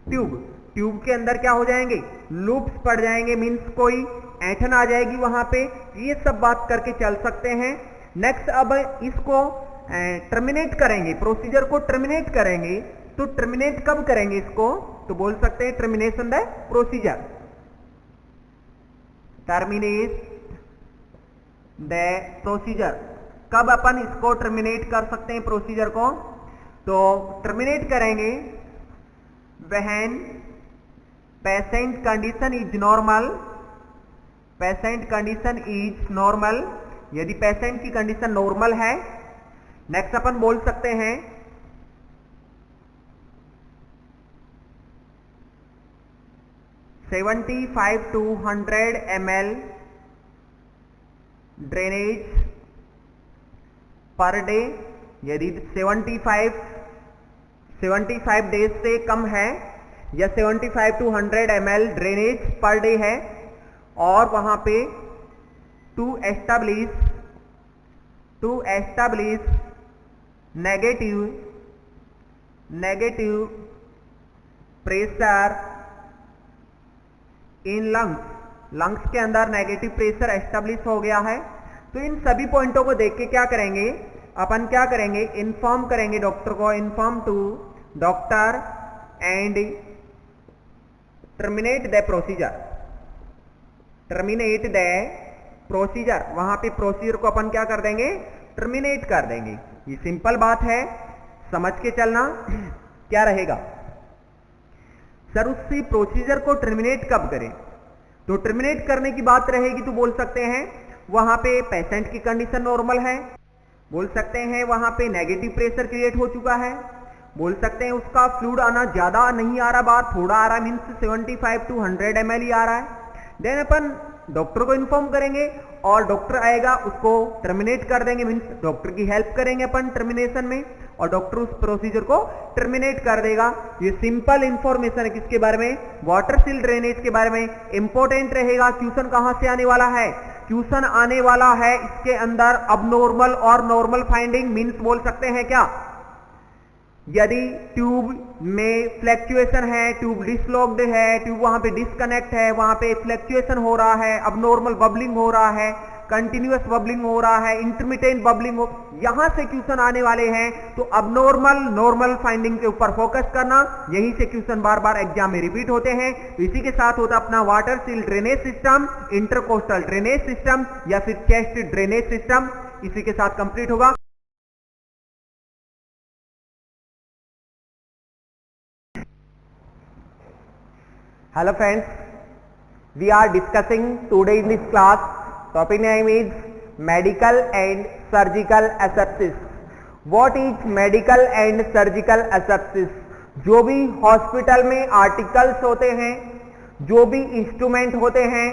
ट्यूब के अंदर क्या हो जाएंगे, लूप्स पड़ जाएंगे, मीन्स कोई ऐंठन आ जाएगी वहां पे। ये सब बात करके चल सकते हैं। नेक्स्ट अब इसको टर्मिनेट करेंगे, प्रोसीजर को टर्मिनेट करेंगे। तो टर्मिनेट कब करेंगे इसको, तो बोल सकते हैं टर्मिनेशन द प्रोसीजर, कब अपन इसको टर्मिनेट कर सकते हैं प्रोसीजर को, तो टर्मिनेट करेंगे when patient condition is normal, यदि पेशेंट की कंडीशन नॉर्मल है। नेक्स्ट अपन बोल सकते हैं 75 to 100 ml drainage per day. यदि 75 डेज से कम है या 75 to 100 ml drainage per day है, और वहां पे to establish negative pressure in lungs के अंदर नेगेटिव प्रेशर एस्टैब्लिश हो गया है। तो इन सभी पॉइंटों को देख के क्या करेंगे अपन, क्या करेंगे, इन्फॉर्म करेंगे डॉक्टर को, inform to doctor and terminate the procedure. वहां पे प्रोसीजर को अपन क्या कर देंगे, टर्मिनेट कर देंगे। ये सिंपल बात है, समझ के चलना। क्या रहेगा सर, उसी प्रोसीजर को टर्मिनेट कब करें, तो टर्मिनेट करने की बात रहेगी तो बोल सकते हैं वहां पे पेशेंट की कंडीशन नॉर्मल है, बोल सकते हैं वहां पे नेगेटिव प्रेशर क्रिएट हो चुका है, बोल सकते हैं उसका फ्लूइड आना ज्यादा नहीं आ रहा, बात थोड़ा आ रहा है, मीन्स 75 to 100 ml ही आ रहा है। देन अपन डॉक्टर को इन्फॉर्म करेंगे और डॉक्टर आएगा, उसको टर्मिनेट कर देंगे, मीन्स डॉक्टर की हेल्प करेंगे अपन टर्मिनेशन में, और डॉक्टर उस प्रोसीजर को टर्मिनेट कर देगा। ये सिंपल इंफॉर्मेशन है किसके बारे में, वाटर सील ड्रेनेज के बारे में। इंपॉर्टेंट रहेगा, क्वेश्चन कहां से आने वाला है, क्वेश्चन आने वाला है इसके अंदर अबनॉर्मल और नॉर्मल फाइंडिंग। मीन्स बोल सकते हैं क्या, यदि ट्यूब में फ्लैक्चुएशन है, ट्यूब डिसलॉक्ड है, ट्यूब वहां पे डिस्कनेक्ट है, वहां पे फ्लैक्चुएशन हो रहा है, अबनॉर्मल बबलिंग हो रहा है, कंटिन्यूअस बबलिंग हो रहा है, इंटरमिटेंट बबलिंग हो, यहां से क्वेश्चन आने वाले हैं। तो अबनॉर्मल नॉर्मल फाइंडिंग के ऊपर फोकस करना, यहीं से क्वेश्चन बार बार एग्जाम में रिपीट होते हैं। तो इसी के साथ होता अपना water seal drainage system, intercostal drainage system या फिर चेस्ट ड्रेनेज सिस्टम, इसी के साथ कंप्लीट होगा। Hello friends, We are discussing today in this class. Topic name is medical and surgical asepsis. What is medical and surgical asepsis? जो भी hospital में articles होते हैं, जो भी इंस्ट्रूमेंट होते हैं,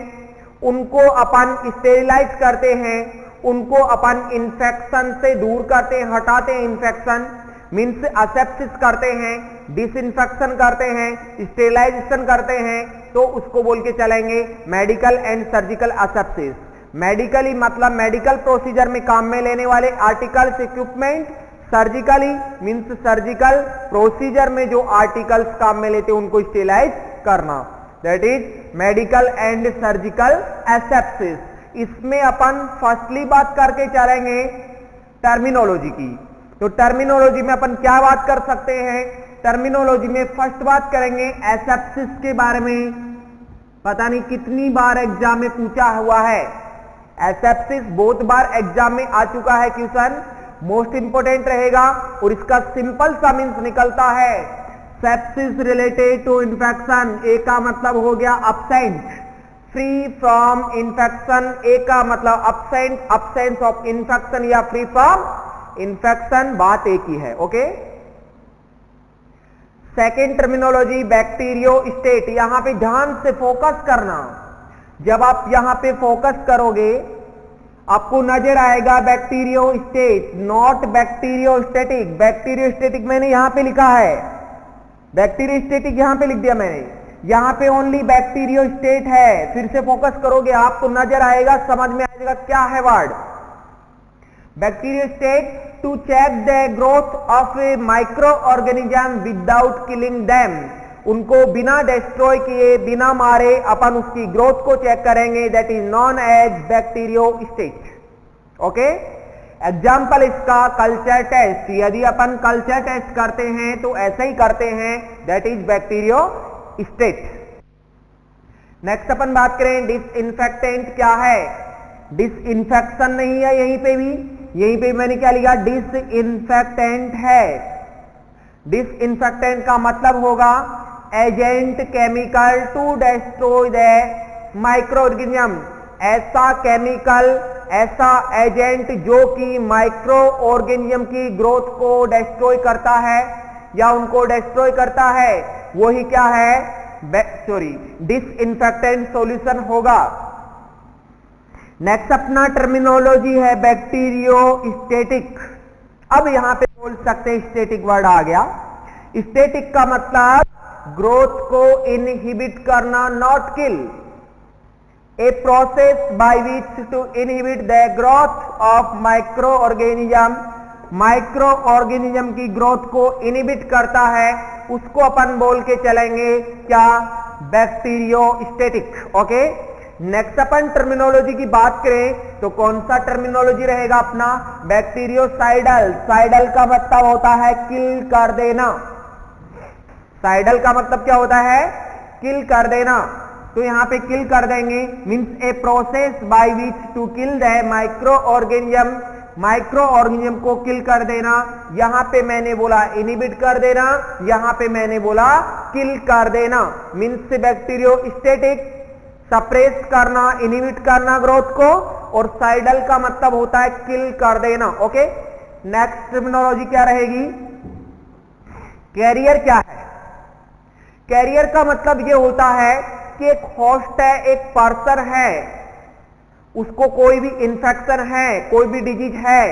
उनको अपन स्टेरिलाइज करते हैं, उनको अपन इन्फेक्शन से दूर करते हैं, हटाते हैं इन्फेक्शन, मीन्स असेप्सिस करते हैं, डिसइंफेक्शन करते हैं, स्टेरिलाइजेशन करते हैं, तो उसको बोल के चलेंगे मेडिकल एंड सर्जिकल असेप्सिस। मेडिकली मतलब मेडिकल प्रोसीजर में काम में लेने वाले articles, equipment, surgically means surgical procedure में जो आर्टिकल्स काम में लेते हैं उनको स्टेरिलाइज करना, that is medical and surgical asepsis. इसमें अपन फर्स्टली बात करके चलेंगे टर्मिनोलॉजी की। तो टर्मिनोलॉजी में अपन क्या बात कर सकते हैं? टर्मिनोलॉजी में फर्स्ट बात करेंगे एसेप्सिस के बारे में। पता नहीं कितनी बार एग्जाम में पूछा हुआ है, एसेप्सिस बहुत बार एग्जाम में आ चुका है क्वेश्चन, मोस्ट इंपोर्टेंट रहेगा। और इसका सिंपल सा मीन्स निकलता है सेप्सिस रिलेटेड टू इन्फेक्शन। ए का मतलब हो गया अब्सेंट, फ्री फ्रॉम इन्फेक्शन। ए का मतलब अब्सेंट, अब्सेंस ऑफ इन्फेक्शन या फ्री फ्रॉम इन्फेक्शन, बात एक ही है। Okay. Second terminology bacterio state. यहां पे ध्यान से फोकस करना। जब आप यहां पे फोकस करोगे आपको नजर आएगा bacterio state, not bacterio static. Bacterio static मैंने यहां पे लिखा है, बैक्टीरियो स्टेटिक यहां पे लिख दिया मैंने, यहां पे ओनली बैक्टीरियो स्टेट है। फिर से फोकस करोगे आपको नजर आएगा, समझ में आएगा क्या है word. Bacteriostat to check the growth of a micro organism without killing them. उनको बिना डिस्ट्रॉय किए, बिना मारे अपन उसकी ग्रोथ को चेक करेंगे, that is known as bacteriostat. Okay. Example इसका कल्चर टेस्ट। यदि अपन कल्चर टेस्ट करते हैं तो ऐसे ही करते हैं, that is bacteriostat. Next अपन बात करें डिसइंफेक्टेंट क्या है। डिसइंफेक्शन नहीं है, यहीं पे मैंने क्या लिखा, डिसइंफेक्टेंट है। डिसइंफेक्टेंट का मतलब होगा agent chemical to destroy the micro organism. ऐसा केमिकल, ऐसा एजेंट जो कि माइक्रो ऑर्गेनिज्म की ग्रोथ को डिस्ट्रॉय करता है या उनको डिस्ट्रॉय करता है, वही क्या है, डिसइंफेक्टेंट सॉल्यूशन होगा। नेक्स्ट अपना टर्मिनोलॉजी है बैक्टीरियो स्टेटिक। अब यहां पे बोल सकते हैं स्टेटिक वर्ड आ गया। स्टेटिक का मतलब ग्रोथ को इनहिबिट करना, not kill. A process by which to inhibit the growth of micro organism. Micro organism की ग्रोथ को इनहिबिट करता है, उसको अपन बोल के चलेंगे क्या, बैक्टीरियो स्टेटिक। ओके। नेक्स्ट अपन टर्मिनोलॉजी की बात करें तो कौन सा टर्मिनोलॉजी रहेगा अपना, बैक्टीरियोसाइडल। साइडल का मतलब होता है किल कर देना। साइडल का मतलब क्या होता है, किल कर देना। तो यहां पे किल कर देंगे means a process by which to kill the micro organism. Micro organism को किल कर देना। यहां पे मैंने बोला इनहिबिट कर देना, यहां पे मैंने बोला किल कर देना। मींस बैक्टीरियो स्टेटिक, सप्रेस करना, इनहिबिट करना ग्रोथ को, और साइडल का मतलब होता है किल कर देना। ओके। नेक्स्ट टर्मिनोलॉजी क्या रहेगी, कैरियर क्या है। कैरियर का मतलब यह होता है कि एक होस्ट है, एक पर्सन है, उसको कोई भी इंफेक्शन है, कोई भी डिजीज है,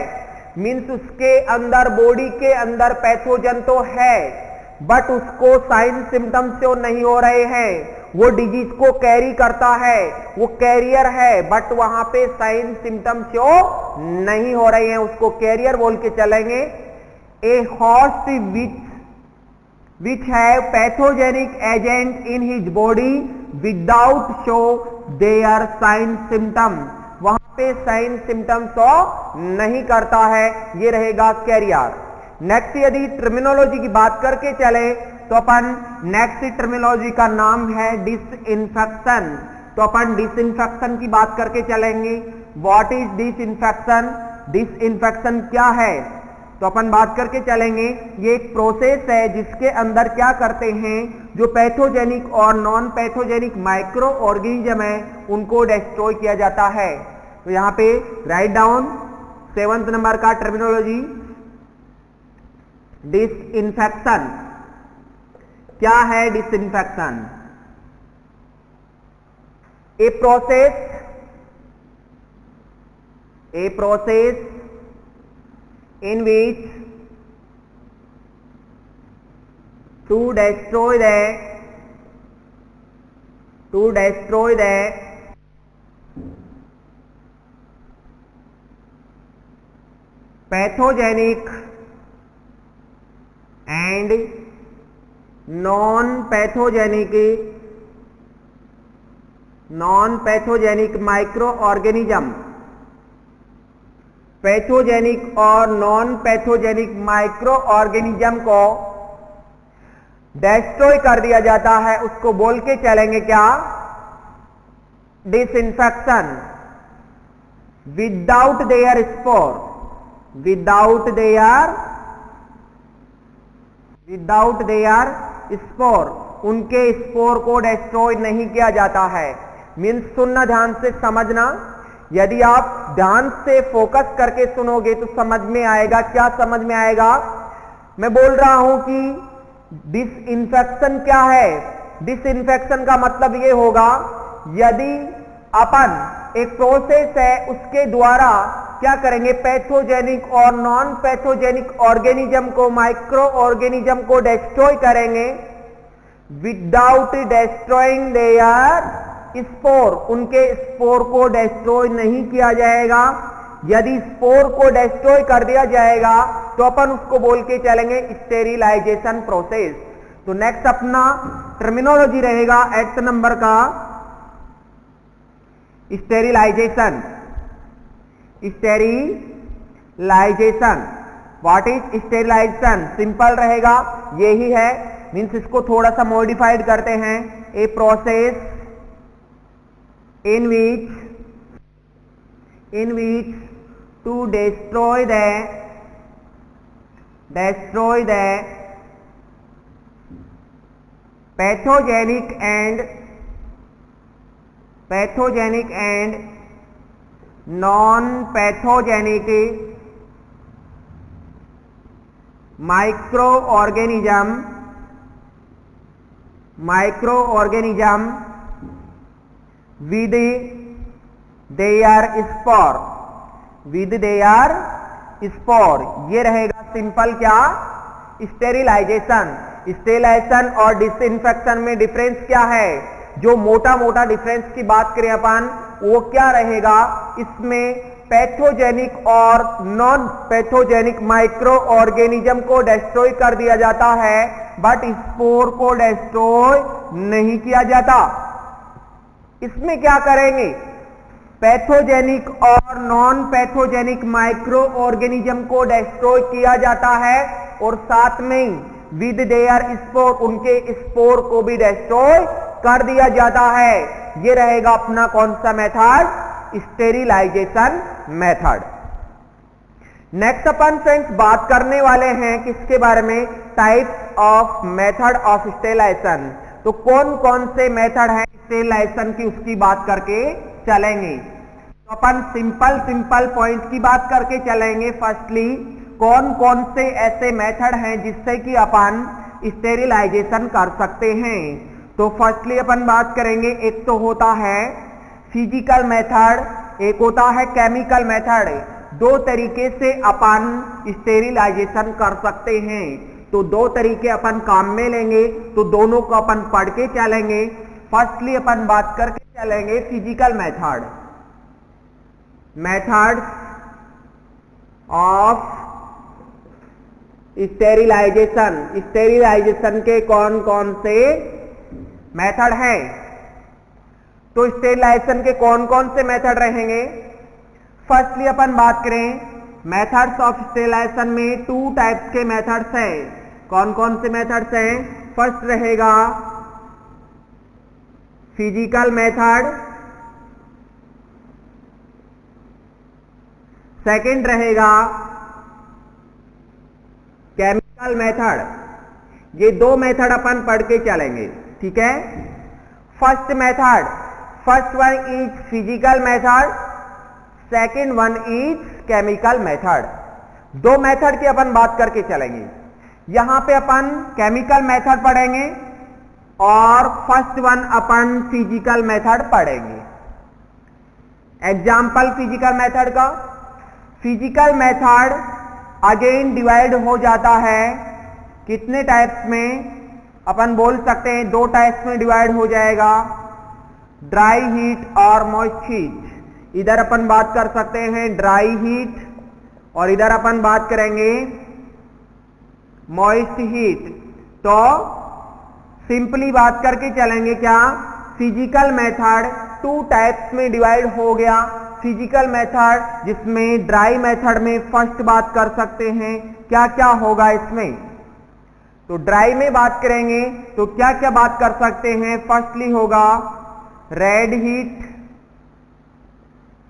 मींस उसके अंदर, बॉडी के अंदर पैथोजन तो है बट उसको साइन सिम्टम्स तो नहीं हो रहे हैं, वो डिजीज को कैरी करता है, वो कैरियर है, बट वहां पे साइन सिम्टम्स शो नहीं हो रहे हैं, उसको कैरियर बोल के चलेंगे। A host which have pathogenic agent in his body without show their sign symptom. वहां पे साइन सिम्टम शो नहीं करता है, ये रहेगा कैरियर। नेक्स्ट यदि टर्मिनोलॉजी की बात करके चले तो अपन नेक्स्ट टर्मिनोलॉजी का नाम है डिसइंफेक्शन। तो अपन डिसइंफेक्शन की बात करके चलेंगे। व्हाट इज डिसइंफेक्शन, डिसइंफेक्शन क्या है, तो अपन बात करके चलेंगे। ये एक प्रोसेस है जिसके अंदर क्या करते हैं, जो पैथोजेनिक और नॉन पैथोजेनिक माइक्रो ऑर्गेनिज्म है उनको डिस्ट्रॉय किया जाता है। तो यहां पे राइट डाउन 7th नंबर का टर्मिनोलॉजी डिसइंफेक्शन। क्या है disinfection? A process in which to destroy the pathogenic and non-pathogenic microorganism, pathogenic और नॉन पैथोजेनिक माइक्रो ऑर्गेनिज्म को डिस्ट्रॉय कर दिया जाता है, उसको बोल के चलेंगे क्या? Disinfection. Without their spore, without their spore, उनके स्पोर को डिस्ट्रॉय नहीं किया जाता है। मीन्स सुनना, ध्यान से समझना। यदि आप ध्यान से फोकस करके सुनोगे तो समझ में आएगा। क्या समझ में आएगा? मैं बोल रहा हूं कि डिसइंफेक्शन क्या है। डिसइंफेक्शन का मतलब यह होगा, यदि अपन एक प्रोसेस है उसके द्वारा क्या करेंगे, पैथोजेनिक और नॉन पैथोजेनिक ऑर्गेनिज्म को, माइक्रो ऑर्गेनिज्म को डिस्ट्रॉय करेंगे विदाउट डिस्ट्रॉइंग देयर स्पोर, उनके स्पोर को डिस्ट्रॉय नहीं किया जाएगा। यदि स्पोर को डिस्ट्रॉय कर दिया जाएगा तो अपन उसको बोल के चलेंगे स्टेरिलाइजेशन प्रोसेस। तो नेक्स्ट अपना टर्मिनोलॉजी रहेगा 8th नंबर का sterilization. Sterilization, what is sterilization? Simple रहेगा, यही है। मीन्स इसको थोड़ा सा मॉडिफाइड करते हैं। A process in which to destroy the pathogenic and non-pathogenic microorganism with their spore, ये रहेगा सिंपल क्या? स्टेरिलाइजेशन। स्टेरिलाइजेशन और डिसइंफेक्शन में डिफरेंस क्या है? जो मोटा मोटा डिफरेंस की बात करें अपन, वो क्या रहेगा? इसमें पैथोजेनिक और नॉन पैथोजेनिक माइक्रो ऑर्गेनिज्म को डिस्ट्रॉय कर दिया जाता है, बट स्पोर को डिस्ट्रॉय नहीं किया जाता। इसमें क्या करेंगे? पैथोजेनिक और नॉन पैथोजेनिक माइक्रो ऑर्गेनिज्म को डिस्ट्रॉय किया जाता है और साथ में विद देयर स्पोर, उनके स्पोर को भी डिस्ट्रॉय कर दिया जाता है। यह रहेगा अपना कौन सा मेथड? Sterilization method. नेक्स्ट अपन फ्रेंड्स बात करने वाले हैं किसके बारे में? Types of method of sterilization. तो कौन कौन से मेथड हैं स्टेरिलाइजेशन की, उसकी बात करके चलेंगे। तो अपन सिंपल पॉइंट की बात करके चलेंगे। फर्स्टली कौन कौन से ऐसे मेथड हैं जिससे कि अपन स्टेरिलाइजेशन कर सकते हैं। तो फर्स्टली अपन बात करेंगे, एक तो होता है फिजिकल मेथड, एक होता है केमिकल मेथड। दो तरीके से अपन स्टेरिलाइजेशन कर सकते हैं। तो दो तरीके अपन काम में लेंगे, तो दोनों को अपन पढ़ के चलेंगे। फर्स्टली अपन बात करके चलेंगे physical method of sterilization. Sterilization के कौन कौन से मेथड हैं? तो स्टेरिलाइजेशन के कौन कौन से मेथड रहेंगे? फर्स्टली अपन बात करें मेथड्स ऑफ स्टेरिलाइजेशन में 2 टाइप्स के मेथड्स हैं। कौन कौन से मेथड्स हैं? फर्स्ट रहेगा फिजिकल मेथड, सेकंड रहेगा केमिकल मेथड। ये दो मेथड अपन पढ़ के चलेंगे, ठीक है। First method, first one is physical method, second one is chemical method. दो मेथड की अपन बात करके चलेंगे। यहां पे अपन केमिकल मेथड पढ़ेंगे और फर्स्ट वन अपन फिजिकल मेथड पढ़ेंगे। एग्जाम्पल फिजिकल मेथड का, फिजिकल मेथड अगेन डिवाइड हो जाता है कितने टाइप्स में, अपन बोल सकते हैं दो टाइप्स में डिवाइड हो जाएगा, ड्राई हीट और मॉइस्ट हीट। इधर अपन बात कर सकते हैं ड्राई हीट और इधर अपन बात करेंगे मॉइस्ट हीट। तो सिंपली बात करके चलेंगे क्या, फिजिकल मेथड टू टाइप्स में डिवाइड हो गया। फिजिकल मेथड जिसमें ड्राई मेथड में फर्स्ट बात कर सकते हैं क्या क्या होगा इसमें। तो ड्राई में बात करेंगे तो क्या क्या बात कर सकते हैं, फर्स्टली होगा रेड हीट,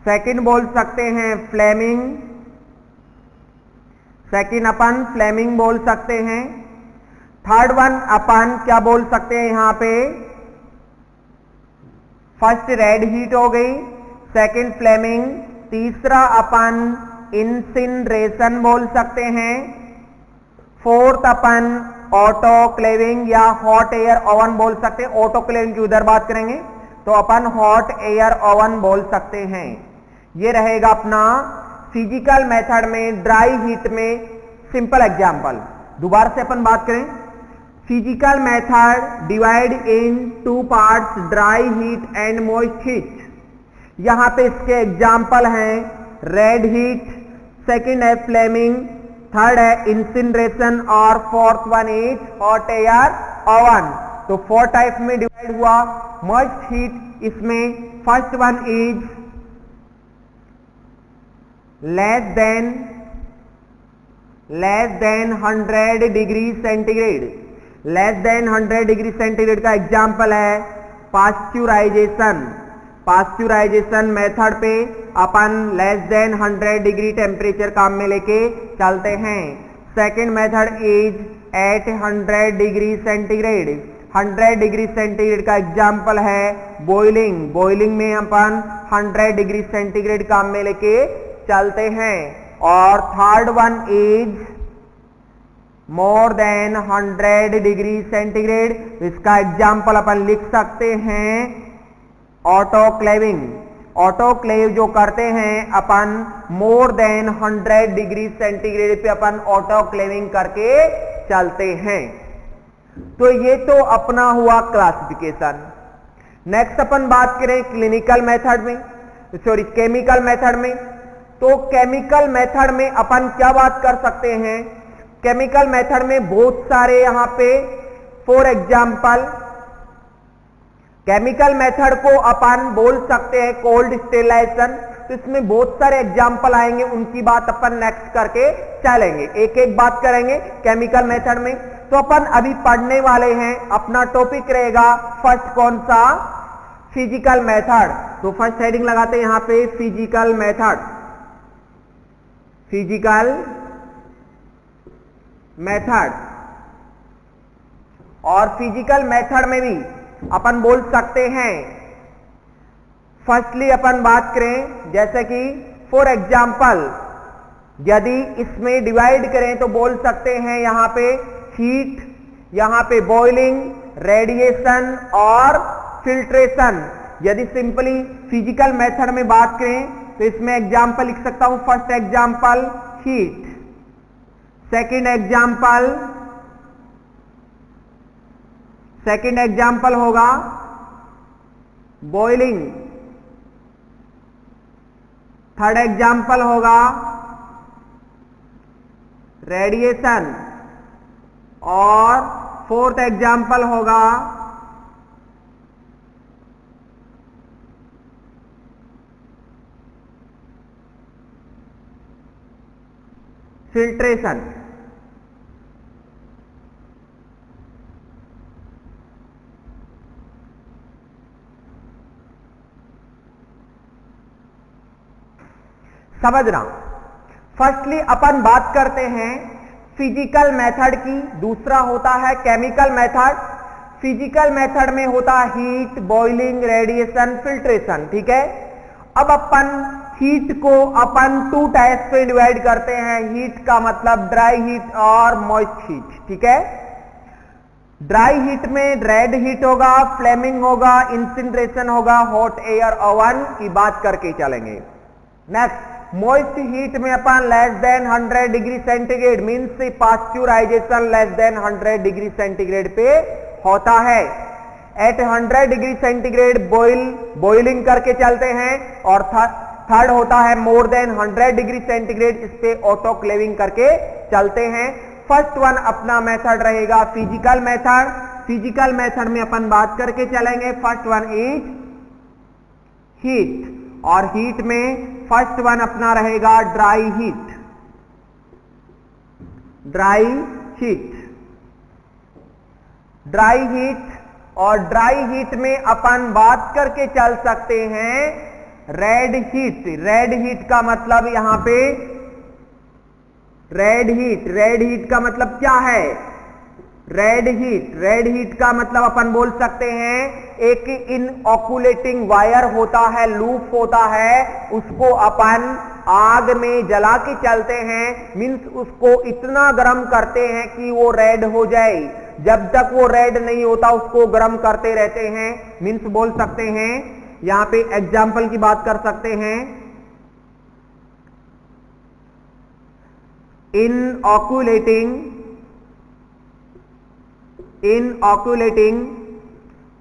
सेकंड बोल सकते हैं फ्लेमिंग, सेकंड अपन फ्लेमिंग बोल सकते हैं। थर्ड वन अपन क्या बोल सकते हैं यहां पे, फर्स्ट रेड हीट हो गई, सेकंड फ्लेमिंग, तीसरा अपन इंसिनरेशन बोल सकते हैं, फोर्थ अपन ऑटोक्लेविंग या हॉट एयर ओवन बोल सकते हैं। ऑटोक्लेविंग की उधर बात करेंगे तो अपन हॉट एयर ओवन बोल सकते हैं। ये रहेगा अपना फिजिकल मेथड में ड्राई हीट में सिंपल एग्जांपल। दोबारा से अपन बात करें, physical method divide in two parts, dry heat and moist heat. यहां पे इसके एग्जाम्पल हैं रेड हीट, सेकंड है फ्लेमिंग, थर्ड है इंसिनरेशन और fourth one is hot air oven. तो फोर टाइप में डिवाइड हुआ। मॉइस्ट हीट इसमें first one is less than 100 degree centigrade. Less than 100 degree centigrade का एग्जाम्पल है पास्चुराइजेशन। पास्चुराइजेशन मेथड पे अपन लेस देन 100 डिग्री टेम्परेचर काम में लेके चलते हैं। Second method is at 100 degree centigrade. 100 degree centigrade का एग्जाम्पल है बॉइलिंग। बॉइलिंग में अपन 100 डिग्री सेंटीग्रेड काम में लेके चलते हैं। और third one is more than 100 degree centigrade. इसका एग्जाम्पल अपन लिख सकते हैं ऑटोक्लेविंग। ऑटोक्लेव जो करते हैं अपन मोर देन 100 डिग्री सेंटीग्रेड पे अपन ऑटोक्लेविंग करके चलते हैं। तो ये तो अपना हुआ क्लासिफिकेशन। नेक्स्ट अपन बात करें क्लिनिकल मेथड में, सॉरी केमिकल मेथड में। तो केमिकल मेथड में अपन क्या बात कर सकते हैं, केमिकल मेथड में बहुत सारे यहां पे फॉर एग्जाम्पल केमिकल मेथड को अपन बोल सकते हैं कोल्ड स्टेरिलाइजेशन। तो इसमें बहुत सारे एग्जाम्पल आएंगे, उनकी बात अपन नेक्स्ट करके चलेंगे, एक एक बात करेंगे केमिकल मेथड में। तो अपन अभी पढ़ने वाले हैं, अपना टॉपिक रहेगा फर्स्ट कौन सा, फिजिकल मेथड। तो फर्स्ट हेडिंग लगाते हैं यहां पे फिजिकल मेथड। फिजिकल मेथड, और फिजिकल मेथड में भी अपन बोल सकते हैं, फर्स्टली अपन बात करें जैसे कि फॉर एग्जाम्पल यदि इसमें डिवाइड करें तो बोल सकते हैं यहां पे हीट, यहां पे बॉइलिंग, रेडिएशन और फिल्ट्रेशन। यदि सिंपली फिजिकल मेथड में बात करें तो इसमें एग्जाम्पल लिख सकता हूं, first example heat, second example होगा बॉइलिंग, थर्ड एग्जाम्पल होगा रेडिएशन और फोर्थ एग्जाम्पल होगा फिल्ट्रेशन। समझना, फर्स्टली अपन बात करते हैं फिजिकल मेथड की, दूसरा होता है केमिकल मेथड। फिजिकल मेथड में होता है हीट, बॉइलिंग, रेडिएशन, फिल्ट्रेशन। ठीक है, अब अपन हीट को अपन 2 टाइप्स पे डिवाइड करते हैं। हीट का मतलब ड्राई हीट और मॉइस्ट हीट। ठीक है, ड्राई हीट में रेड हीट होगा, फ्लेमिंग होगा, इंसिनरेशन होगा, हॉट एयर ओवन की बात करके चलेंगे। नेक्स्ट, मॉइस्ट हीट में अपन less than 100 degree centigrade means pasteurization less than 100 degree centigrade पे होता है। एट 100 डिग्री सेंटीग्रेड बॉइलिंग करके चलते हैं। और थर्ड होता है मोर देन 100 डिग्री सेंटीग्रेड, इस पे ऑटोक्लेविंग करके चलते हैं। फर्स्ट वन अपना मेथड रहेगा फिजिकल मेथड। फिजिकल मेथड में अपन बात करके चलेंगे। फर्स्ट वन इज हीट, और हीट में फर्स्ट वन अपना रहेगा dry heat. Dry heat, dry heat, और ड्राई हीट में अपन बात करके चल सकते हैं रेड हीट। रेड हीट का मतलब यहां पे रेड हीट का मतलब क्या है? रेड हीट का मतलब अपन बोल सकते हैं एक इनऑकुलेटिंग वायर होता है, लूप होता है, उसको अपन आग में जला के चलते हैं। मीन्स उसको इतना गर्म करते हैं कि वो रेड हो जाए। जब तक वो रेड नहीं होता उसको गर्म करते रहते हैं। मीन्स बोल सकते हैं, यहां पे एग्जाम्पल की बात कर सकते हैं, इनऑकुलेटिंग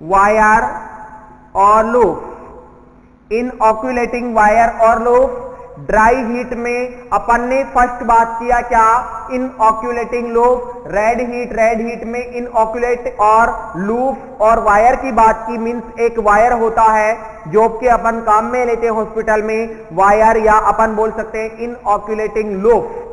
वायर और लूप। इनऑकुलेटिंग वायर और लूप ड्राई हीट में अपन ने फर्स्ट बात किया क्या? इनऑकुलेटिंग लूप। रेड हीट में इनऑकुलेट और लूप और वायर की बात की। मीन्स एक वायर होता है जो कि अपन काम में लेते हैं हॉस्पिटल में, वायर, या अपन बोल सकते हैं इनऑकुलेटिंग लूप।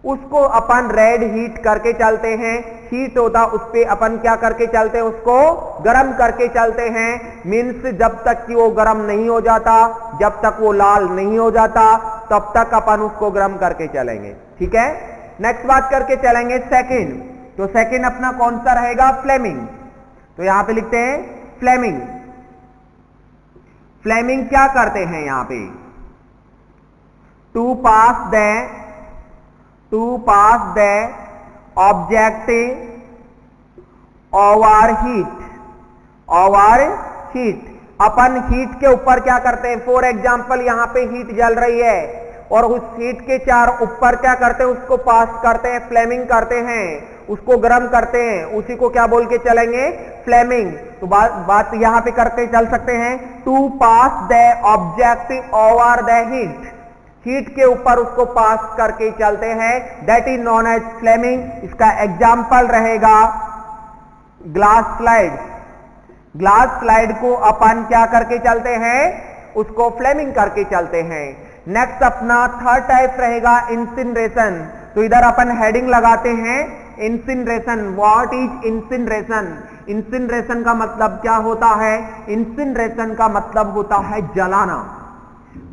उसको अपन रेड हीट करके चलते हैं। हीट होता उस पे अपन क्या करके चलते हैं? उसको गर्म करके चलते हैं। मीन्स जब तक कि वो गर्म नहीं हो जाता, जब तक वो लाल नहीं हो जाता, तब तक अपन उसको गर्म करके चलेंगे। ठीक है, नेक्स्ट बात करके चलेंगे सेकंड। तो सेकंड अपना कौन सा रहेगा? फ्लेमिंग। तो यहां पे लिखते हैं फ्लेमिंग। फ्लेमिंग क्या करते हैं यहां पे? To pass the object over heat। अपन हीट के ऊपर क्या करते हैं? फॉर एग्जाम्पल यहां पे हीट जल रही है और उस हीट के चार ऊपर क्या करते हैं? उसको पास करते हैं, फ्लेमिंग करते हैं, उसको गर्म करते हैं। उसी को क्या बोल के चलेंगे? फ्लेमिंग। तो बात यहां पे करके चल सकते हैं, to pass the object over the heat. Heat के ऊपर उसको पास करके चलते हैं, that is known as flaming. इसका एग्जाम्पल रहेगा ग्लास स्लाइड। ग्लास स्लाइड को अपन क्या करके चलते हैं? उसको फ्लेमिंग करके चलते हैं। नेक्स्ट अपना थर्ड टाइप रहेगा इंसिनरेशन। तो इधर अपन हेडिंग लगाते हैं incineration. What is incineration? Incineration का मतलब क्या होता है? इंसिनरेशन का मतलब होता है जलाना।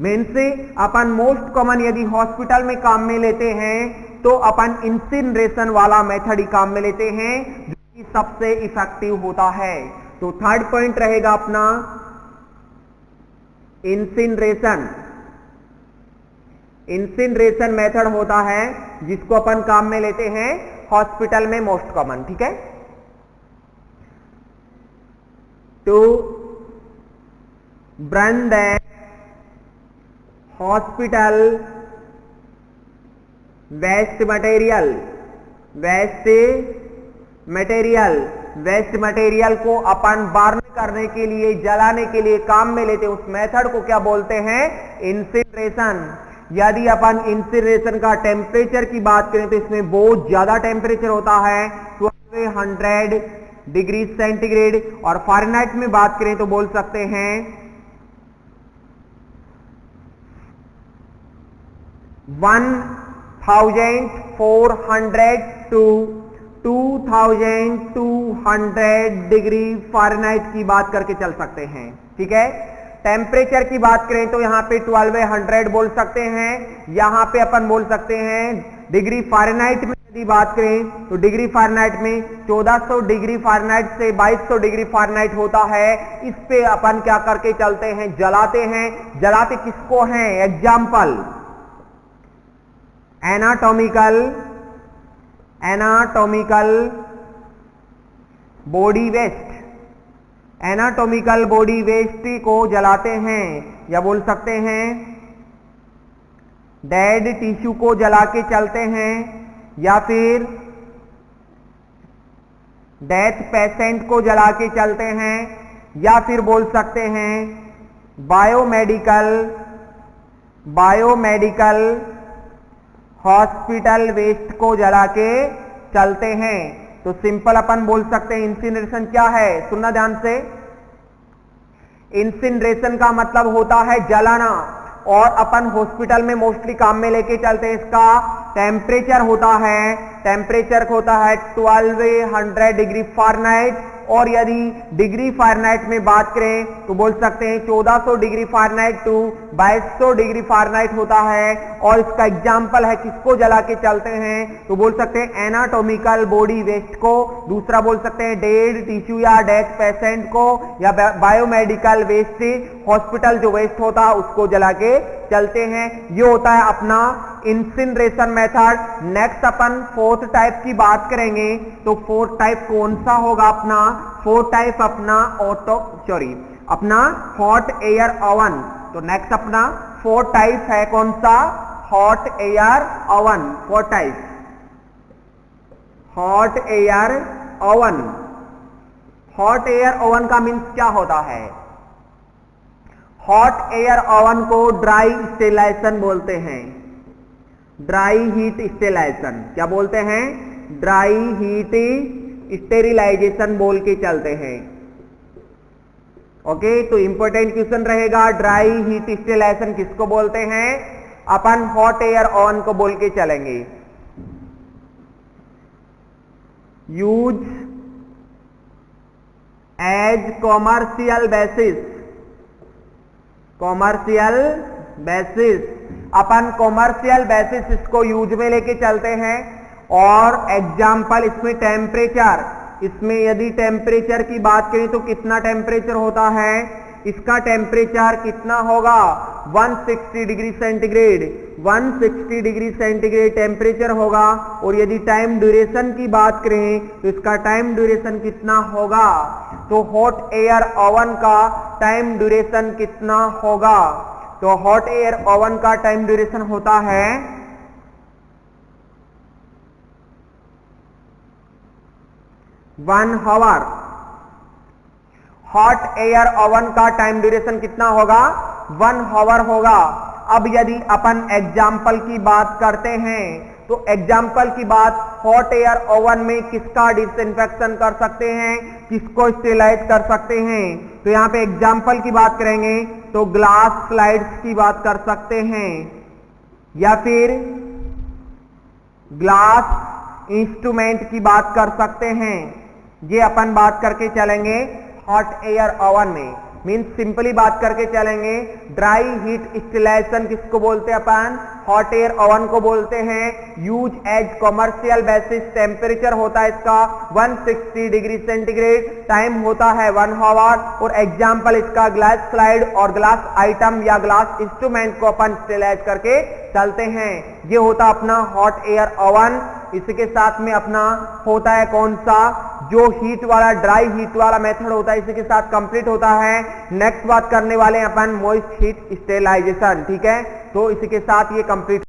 मेन से अपन मोस्ट कॉमन यदि हॉस्पिटल में काम में लेते हैं तो अपन इंसिनरेशन वाला मेथड ही काम में लेते हैं, जो कि सबसे इफेक्टिव होता है। तो थर्ड पॉइंट रहेगा अपना इंसिनरेशन। इंसिनरेशन मेथड होता है जिसको अपन काम में लेते हैं हॉस्पिटल में मोस्ट कॉमन। ठीक है, to burn the hospital waste material को अपन बर्न करने के लिए, जलाने के लिए काम में लेते हैं। उस मेथड को क्या बोलते हैं? इंसिनरेशन। यदि अपन इंसिनरेशन का टेम्परेचर की बात करें तो इसमें बहुत ज्यादा टेम्परेचर होता है, 1200 डिग्री सेंटीग्रेड। और फ़ारेनहाइट में बात करें तो बोल सकते हैं 1400 to 2200 डिग्री फ़ारेनहाइट की बात करके चल सकते हैं। ठीक है, टेम्परेचर की बात करें तो यहां पे 1200 बोल सकते हैं। यहां पे अपन बोल सकते हैं डिग्री फ़ारेनहाइट में यदि बात करें तो डिग्री फ़ारेनहाइट में 1400 डिग्री फ़ारेनहाइट से 2200 डिग्री फ़ारेनहाइट होता है। इस पे अपन क्या करके चलते हैं, जलाते हैं। जलाते किसको हैं? Example anatomical body waste, anatomical body waste को जलाते हैं, या बोल सकते हैं डेड टिश्यू को जला के चलते हैं, या फिर डेथ पेशेंट को जला के चलते हैं, या फिर बोल सकते हैं बायोमेडिकल हॉस्पिटल वेस्ट को जला के चलते हैं। तो सिंपल अपन बोल सकते हैं इंसिनरेशन क्या है, सुनना ध्यान से। इंसिनरेशन का मतलब होता है जलाना, और अपन हॉस्पिटल में मोस्टली काम में लेके चलते हैं। इसका टेम्परेचर होता है 1200 डिग्री फ़ारेनहाइट, और यदि डिग्री फ़ारेनहाइट में बात करें तो बोल सकते हैं 1400 degree Fahrenheit to 2200 degree Fahrenheit होता है। और इसका एग्जाम्पल है किसको जला के चलते हैं, तो बोल सकते हैं एनाटॉमिकल बॉडी वेस्ट को, दूसरा बोल सकते हैं डेड टिश्यू या डेथ पेशेंट को, या बायोमेडिकल वेस्ट हॉस्पिटल जो वेस्ट होता है उसको जला के चलते हैं। ये होता है अपना इंसिनरेशन मेथड। नेक्स्ट अपन फोर्थ टाइप की बात करेंगे, तो फोर्थ टाइप कौन सा होगा अपना? फोर्थ टाइप अपना अपना हॉट एयर ओवन। तो नेक्स्ट अपना फोर्थ टाइप है कौन सा? Hot air oven. Fourth type hot air oven. Hot air oven का मीन्स क्या होता है? हॉट एयर ओवन को ड्राई स्टेरिलाइजेशन बोलते हैं। ड्राई हीट स्टेरिलाइजेशन क्या बोलते हैं? ड्राई हीट स्टेरिलाइजेशन बोल के चलते हैं। ओके, तो इंपॉर्टेंट क्वेश्चन रहेगा, ड्राई हीट स्टेरिलाइजेशन किसको बोलते हैं? अपन हॉट एयर ओवन को बोल के चलेंगे। यूज एज कॉमर्शियल बेसिस, अपन कॉमर्शियल बेसिस इसको यूज में लेके चलते हैं। और एग्जाम्पल इसमें टेम्परेचर, इसमें यदि टेम्परेचर की बात करें तो कितना टेम्परेचर होता है? इसका टेम्परेचर कितना होगा? 160 degree centigrade. 160 degree centigrade temperature होगा। और यदि टाइम ड्यूरेशन की बात करें तो इसका टाइम ड्यूरेशन कितना होगा? तो हॉट एयर ओवन का टाइम ड्यूरेशन कितना होगा? तो हॉट एयर ओवन का टाइम ड्यूरेशन होता है 1 आवर। हॉट एयर ओवन का टाइम ड्यूरेशन कितना होगा? 1 आवर होगा। अब यदि अपन एग्जाम्पल की बात करते हैं तो एग्जाम्पल की बात, हॉट एयर ओवन में किसका डिसइंफेक्शन कर सकते हैं, किसको स्टेरिलाइज कर सकते हैं? तो यहां पे एग्जाम्पल की बात करेंगे तो ग्लास स्लाइड्स की बात कर सकते हैं, या फिर ग्लास इंस्ट्रूमेंट की बात कर सकते हैं। ये अपन बात करके चलेंगे हॉट एयर ओवन में। मीन्स सिंपली बात करके चलेंगे, ड्राई हीट स्टेरिलाइजेशन किसको बोलते हैं अपन? हॉट एयर ओवन को बोलते हैं। Use as commercial basis, temperature होता है इसका 160 डिग्री सेंटीग्रेड, टाइम होता है 1 आवर। और एग्जाम्पल इसका ग्लास स्लाइड और ग्लास आइटम या ग्लास इंस्ट्रूमेंट को अपन स्टेरिलाइज करके चलते हैं। ये होता अपना हॉट एयर ओवन। इसके साथ में अपना होता है कौन सा? जो हीट वाला, ड्राई हीट वाला मेथड होता है, इसी के साथ कंप्लीट होता है। नेक्स्ट बात करने वाले हैं अपन मॉइस्ट हीट स्टेरिलाइजेशन। ठीक है, तो इसी के साथ ये कंप्लीट